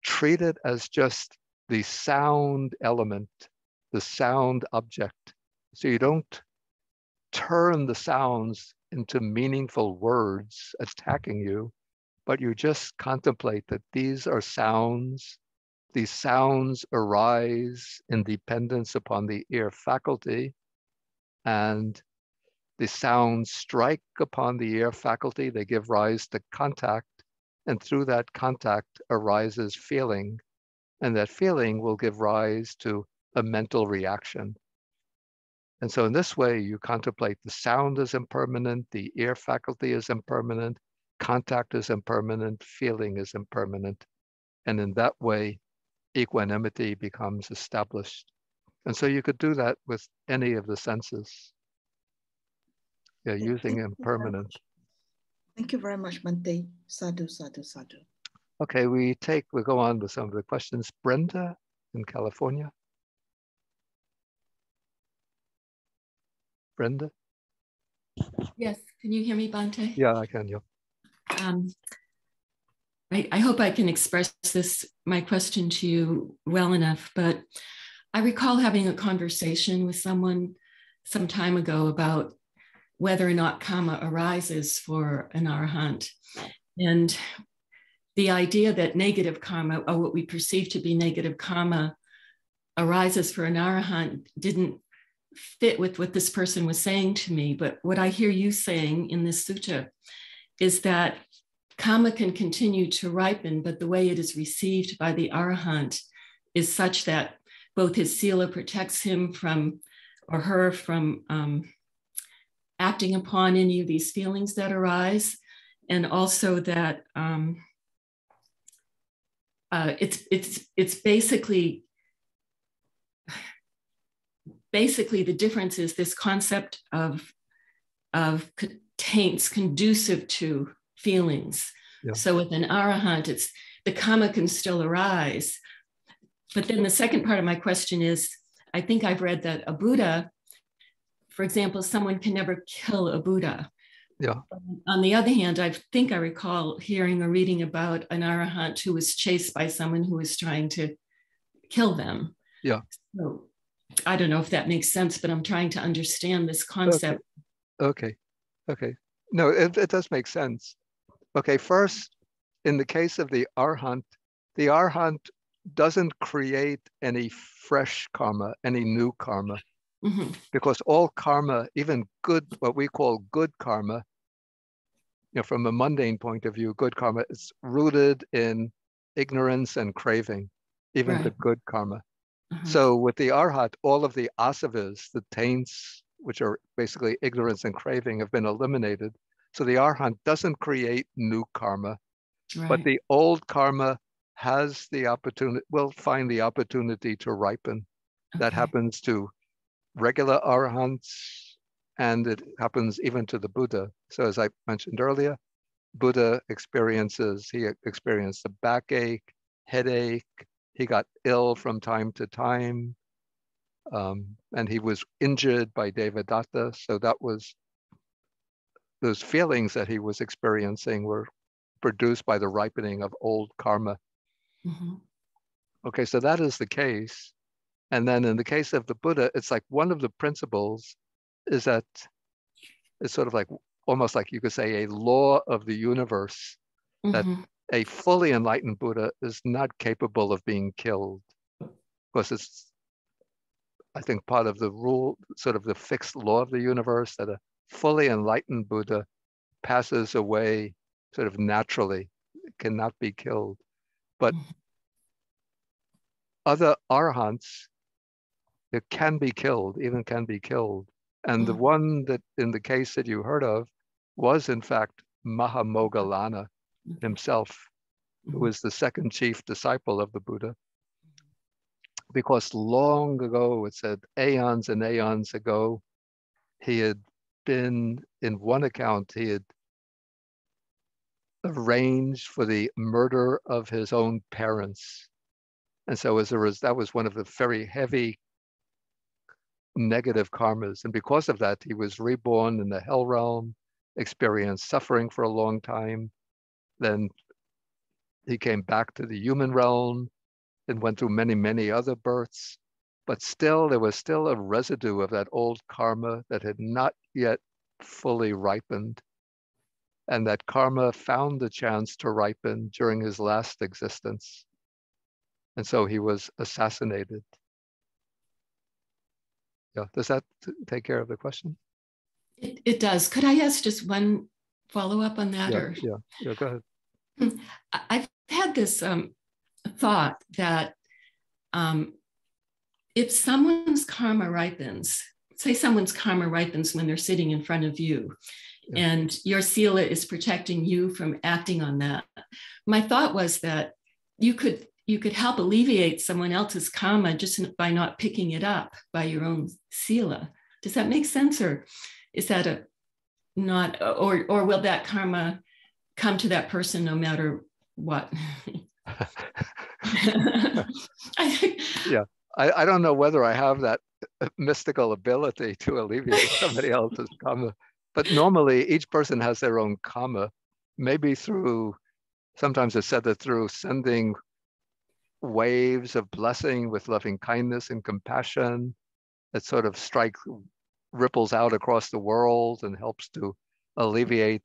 treat it as just the sound element, the sound object. So you don't turn the sounds into meaningful words attacking you, but you just contemplate that these are sounds. These sounds arise in dependence upon the ear faculty, and the sounds strike upon the ear faculty. They give rise to contact, and through that contact arises feeling, and that feeling will give rise to a mental reaction. And so in this way, you contemplate the sound is impermanent, the ear faculty is impermanent, contact is impermanent, feeling is impermanent. And in that way, equanimity becomes established. And so you could do that with any of the senses. Yeah, using impermanent. Thank you very much, Bhante. Sadhu, sadhu, sadhu. Okay, we'll go on with some of the questions. Brenda in California. Brenda? Yes, can you hear me, Bhante? Yeah, I can. Yeah. I hope I can express my question to you well enough, but I recall having a conversation with someone some time ago about whether or not karma arises for an arahant. And the idea that negative karma, or what we perceive to be negative karma, arises for an arahant didn't fit with what this person was saying to me. But what I hear you saying in this sutta is that karma can continue to ripen, but the way it is received by the arahant is such that both his sila protects him from, or her from, acting upon any of these feelings that arise, and also that it's basically the difference is this concept of taints conducive to feelings. Yeah. So with an arahant, it's the karma can still arise. But then the second part of my question is, I think I've read that a Buddha, for example, someone can never kill a Buddha. Yeah. On the other hand, I think I recall hearing or reading about an arahant who was chased by someone who was trying to kill them. Yeah. So I don't know if that makes sense, but I'm trying to understand this concept. Okay. No, it does make sense. Okay, first, in the case of the arahant doesn't create any fresh karma, any new karma. Mm-hmm. Because all karma, even good, what we call good karma, from a mundane point of view, good karma is rooted in ignorance and craving, even the good karma. Uh-huh. So with the arhat, all of the asavas, the taints, which are basically ignorance and craving, have been eliminated. So the arhat doesn't create new karma, but the old karma has the opportunity, will find the opportunity to ripen. Okay. That happens to regular arahants, and it happens even to the Buddha. So as I mentioned earlier, Buddha experienced a backache, headache. He got ill from time to time, and he was injured by Devadatta. So those feelings that he was experiencing were produced by the ripening of old karma. Mm-hmm. Okay, so that is the case. And then in the case of the Buddha, it's like one of the principles is that it's sort of like, almost like you could say a law of the universe, mm-hmm. that a fully enlightened Buddha is not capable of being killed. Because it's, I think, part of the rule, sort of the fixed law of the universe, that a fully enlightened Buddha passes away sort of naturally, cannot be killed. But other arahants, it can be killed, even can be killed. And the one that in the case that you heard of was in fact Mahamoggallana himself, who was the second chief disciple of the Buddha. Because long ago, it said aeons and aeons ago, he had been, in one account, he had arranged for the murder of his own parents. And so that was one of the very heavy negative karmas. And because of that, he was reborn in the hell realm. experienced suffering for a long time. Then he came back to the human realm and went through many, many other births. But still, there was still a residue of that old karma that had not yet fully ripened. And that karma found the chance to ripen during his last existence. And so he was assassinated. Yeah, does that take care of the question? It does. Could I ask just one follow-up on that? Yeah, go ahead. I've had this thought that if someone's karma ripens, say someone's karma ripens when they're sitting in front of you, and your sila is protecting you from acting on that. My thought was that you could help alleviate someone else's karma just by not picking it up by your own sila. Does that make sense, or is that not, or will that karma come to that person no matter what? Yeah, I don't know whether I have that mystical ability to alleviate somebody else's karma, but normally each person has their own karma, maybe through, sometimes it's said that through sending waves of blessing with loving kindness and compassion that sort of ripples out across the world and helps to alleviate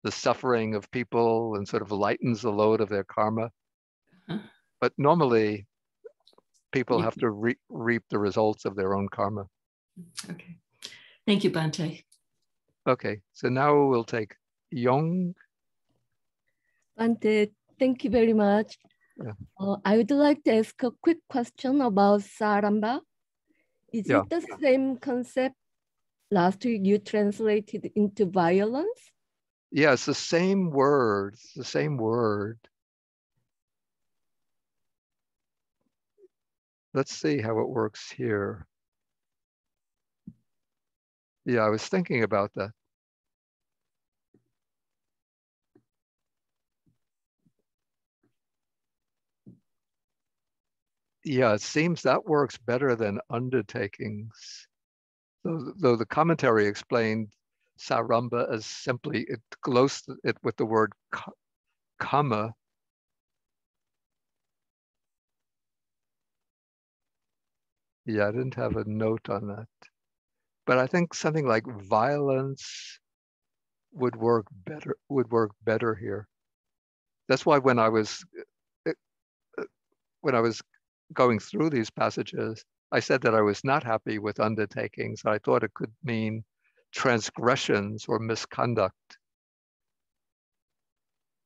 the suffering of people and sort of lightens the load of their karma. But normally people have to reap the results of their own karma. Okay. Thank you, Bhante. Okay, so now we'll take Yong. Bhante, thank you very much. Yeah. I would like to ask a quick question about saramba. Is it the same concept last week you translated into violence? Yeah, it's the same word. It's the same word. Let's see how it works here. Yeah, I was thinking about that. Yeah, it seems that works better than undertakings. Though the commentary explained saramba as simply, it glossed it with the word kama. Yeah, I didn't have a note on that. But I think something like violence would work better here. That's why when I was going through these passages, I said that I was not happy with undertakings. I thought it could mean transgressions or misconduct.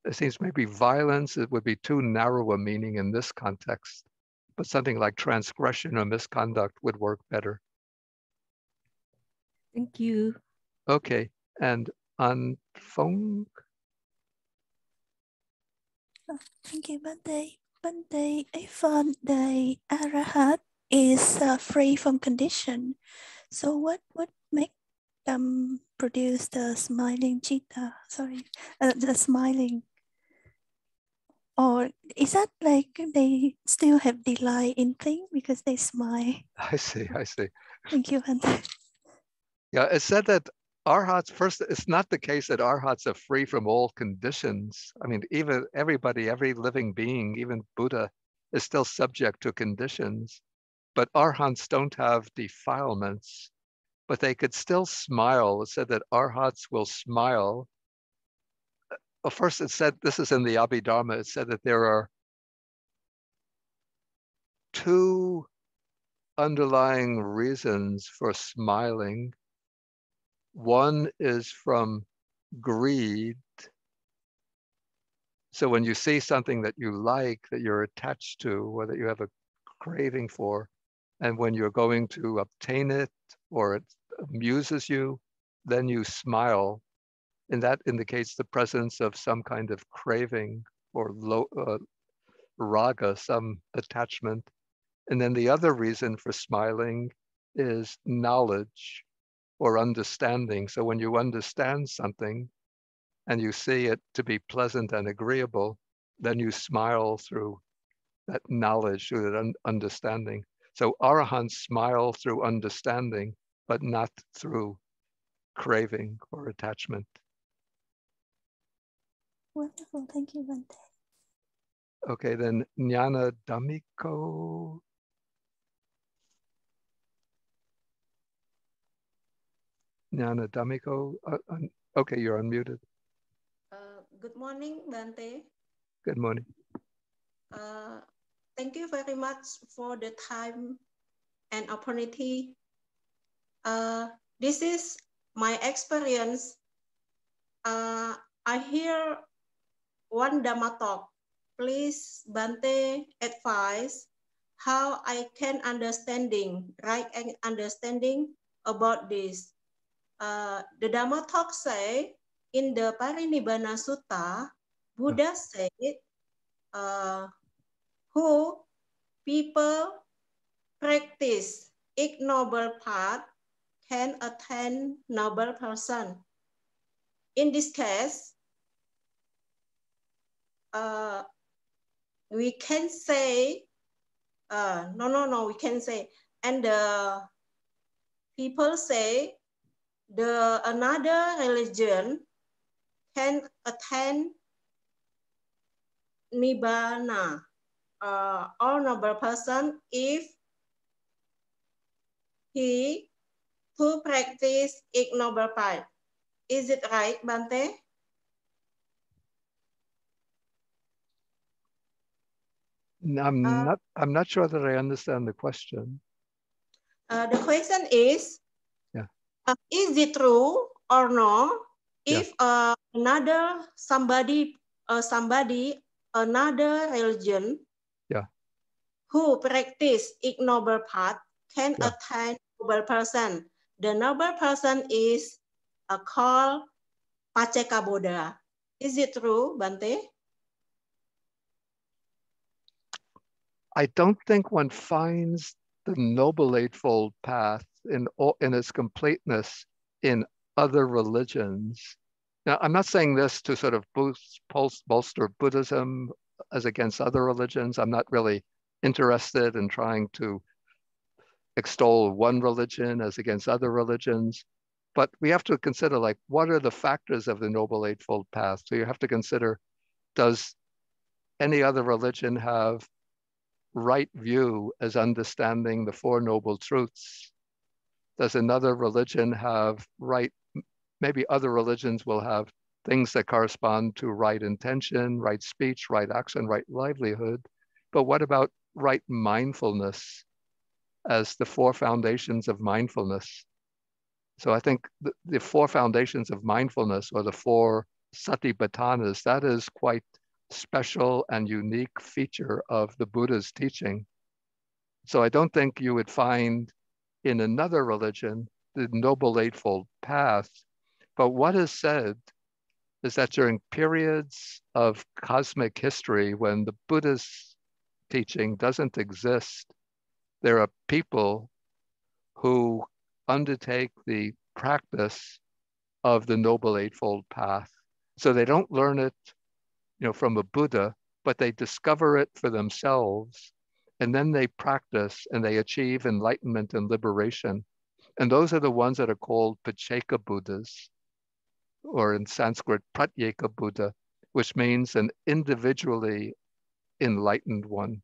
It seems maybe violence, it would be too narrow a meaning in this context, but something like transgression or misconduct would work better. Thank you. Okay, and on phone. Thank you, Bhante. Bhante, I found the Arahat is free from condition. So what would make them produce the smiling chitta? Sorry, the smiling. Or is that like they still have delight in things because they smile? I see. Thank you, Bhante. Yeah, it said that arhats, first, it's not the case that arhats are free from all conditions. I mean, even everybody, every living being, even Buddha, is still subject to conditions. But arhats don't have defilements, but they could still smile. It said that arhats will smile. Well, first it said, this is in the Abhidharma, it said that there are two underlying reasons for smiling. One is from greed. So when you see something that you like, that you're attached to, or that you have a craving for, and when you're going to obtain it or it amuses you, then you smile. And that indicates the presence of some kind of craving or raga, some attachment. And then the other reason for smiling is knowledge or understanding. So when you understand something and you see it to be pleasant and agreeable, then you smile through that knowledge, through that understanding. So arahants smile through understanding, but not through craving or attachment. Wonderful. Thank you, Bante. Okay, then Jnana Dhammiko. Jnana Dhammiko. Okay, you're unmuted. Good morning, Bante. Good morning. Thank you very much for the time and opportunity. This is my experience. I hear one Dhamma talk. Please, Bante, advise how I can right understanding about this. The Dhamma talk say in the Parinibbana Sutta, Buddha said, who people practice ignoble path can attain noble person. In this case, we can say, we can say, and the people say the another religion can attain nibbana, or noble person if he who practice ignoble path. Is it right, Bante? I'm not sure that I understand the question. The question is, is it true or no if somebody, another religion who practice ignoble path can attain noble person? The noble person is called Pacceka Buddha. Is it true, Bante? I don't think one finds the Noble Eightfold Path in its completeness in other religions. Now, I'm not saying this to sort of bolster Buddhism as against other religions. I'm not really interested in trying to extol one religion as against other religions. But we have to consider, like, what are the factors of the Noble Eightfold Path? So you have to consider, does any other religion have right view as understanding the Four Noble Truths? Does another religion have right? Maybe other religions will have things that correspond to right intention, right speech, right action, right livelihood. But what about right mindfulness as the four foundations of mindfulness? So I think the four foundations of mindfulness, or the four satipatthanas, that is quite special and unique feature of the Buddha's teaching. So I don't think you would find in another religion the Noble Eightfold Path. But what is said is that during periods of cosmic history, when the Buddha's teaching doesn't exist, there are people who undertake the practice of the Noble Eightfold Path. So they don't learn it, from a Buddha, but they discover it for themselves, and then they practice and they achieve enlightenment and liberation. And those are the ones that are called Pacceka Buddhas, or in Sanskrit, Pratyeka Buddha, which means an individually enlightened one.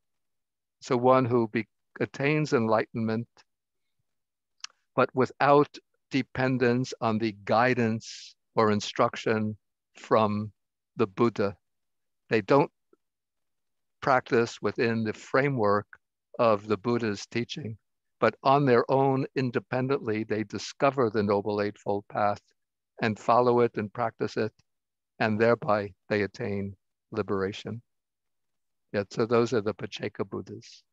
So one who attains enlightenment, but without dependence on the guidance or instruction from the Buddha. They don't practice within the framework of the Buddha's teaching, but on their own, independently, they discover the Noble Eightfold Path and follow it and practice it, and thereby they attain liberation. So those are the Pacceka Buddhas.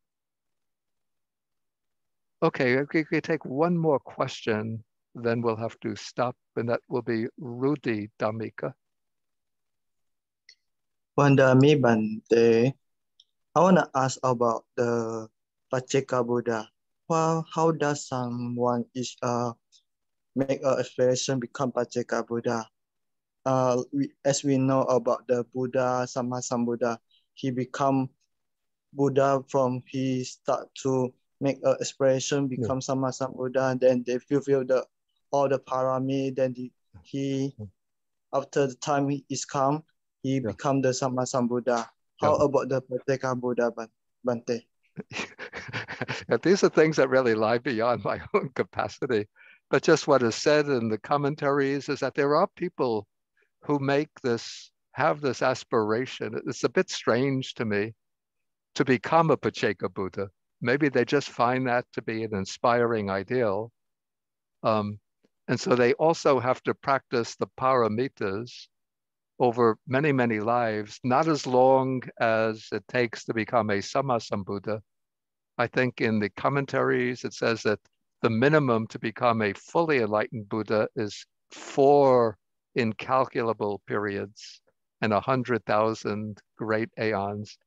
Okay, we can take one more question, then we'll have to stop, and that will be Rudy Dhammika. Vandami Bante, I want to ask about the Pacceka Buddha. Well, how does someone make an aspiration become Pacceka Buddha? As we know about the Buddha, Sammasambuddha, he become Buddha from he start to make an aspiration, become Sammasambuddha, and then they fulfill all the parami. Then he after the time is come, he become the Sammasambuddha. How about the Pacceka Buddha, Bhante? These are things that really lie beyond my own capacity. But just what is said in the commentaries is that there are people who have this aspiration. It's a bit strange to me to become a Pacceka Buddha. Maybe they just find that to be an inspiring ideal. And so they also have to practice the paramitas over many, many lives, not as long as it takes to become a Sammasambuddha. I think in the commentaries, it says that the minimum to become a fully enlightened Buddha is 4 incalculable periods and 100,000 great aeons.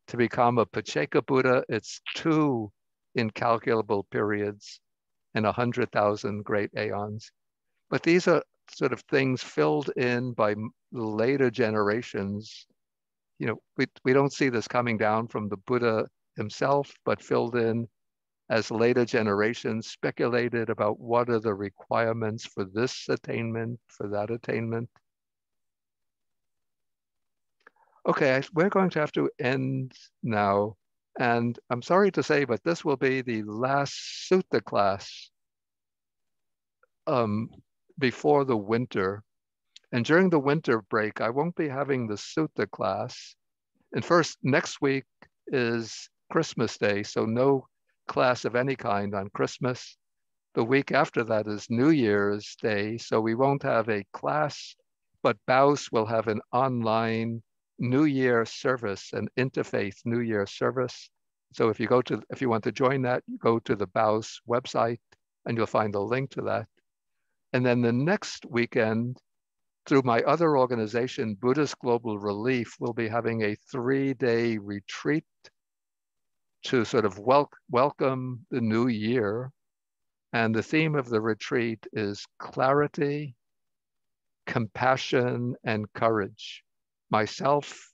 To become a Pacceka Buddha, it's 2 incalculable periods and 100,000 great aeons. But these are sort of things filled in by later generations. You know, we don't see this coming down from the Buddha himself, but filled in as later generations speculated about what are the requirements for this attainment, for that attainment. Okay, we're going to have to end now. And I'm sorry to say, but this will be the last sutta class before the winter. And during the winter break, I won't be having the sutta class. And first, next week is Christmas Day, so no class of any kind on Christmas. The week after that is New Year's Day, so we won't have a class, but Bowels will have an online New Year service, an interfaith New Year service. So if you want to join that, you go to the Bowels website and you'll find a link to that. And then the next weekend, through my other organization, Buddhist Global Relief, we'll be having a 3-day retreat to sort of welcome the new year. And the theme of the retreat is clarity, compassion, and courage. Myself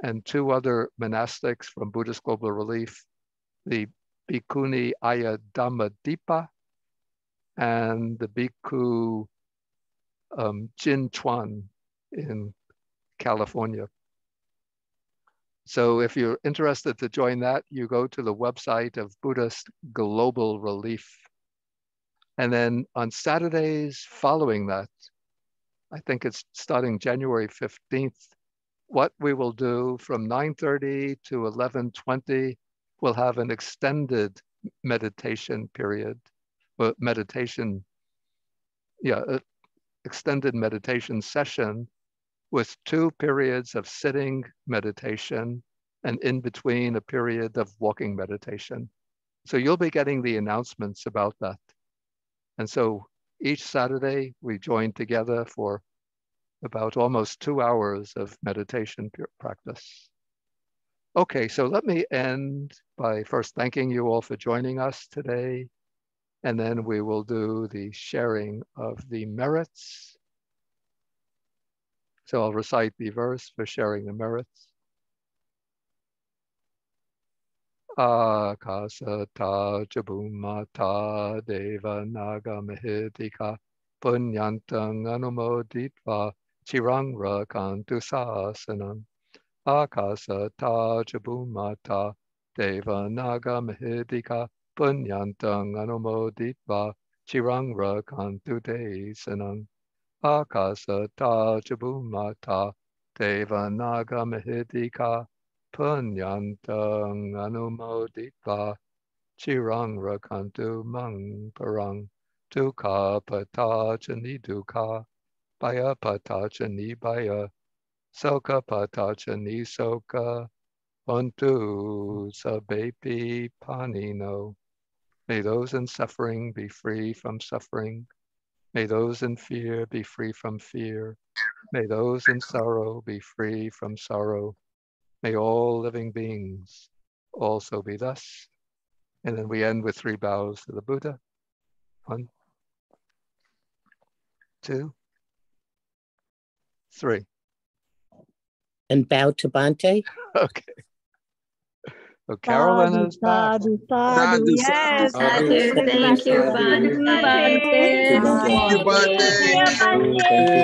and 2 other monastics from Buddhist Global Relief, the Bhikkhuni Aya Dhammadipa and the Bhikkhu Jin Chuan in California. So if you're interested to join that, you go to the website of Buddhist Global Relief. And then on Saturdays following that, I think it's starting January 15th, what we will do from 9:30 to 11:20, we'll have an extended meditation period, extended meditation session with 2 periods of sitting meditation and in between a period of walking meditation. So you'll be getting the announcements about that. And so each Saturday we join together for about almost 2 hours of meditation practice. Okay, so let me end by first thanking you all for joining us today. And then we will do the sharing of the merits. So I'll recite the verse for sharing the merits. Akasata Jabumata Deva Naga Mahidika Punyantang Anumoditva Chirang Rakantu Sasanam. Akasata Jabumata Deva Naga Mahidika Punyantang Anumoditva Chirang Rakantu Desanam. Akasata Jabumata Deva Naga Mahidika Punyantang Anumoditva Chirang Rakantu Mang Parang Dukkha Patachani Dukkha Baya Patachani Baya Soka Patachani Soka Untu Sabepi Panino. May those in suffering be free from suffering. May those in fear be free from fear. May those in sorrow be free from sorrow. May all living beings also be thus. And then we end with 3 bows to the Buddha. 1, 2, 3. And bow to Bhante. Okay. So Carolyn is back. Yes. Thank you, Bante. Thank you,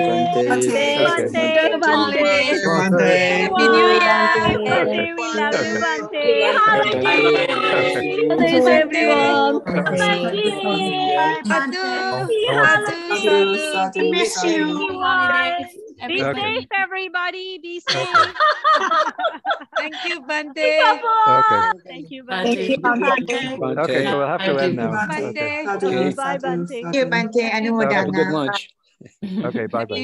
Bante. Thank you, Bante. Happy New Year, Bante. We love you, Bante. Holidays, everyone. We miss you. Be safe, everybody. Be safe. Thank you, Bante. Okay. Thank you, Bante. Okay, so we'll have to end now. Bante. Okay. Bye, Bante. Thank you, Bante. Have a good lunch. Okay, bye-bye.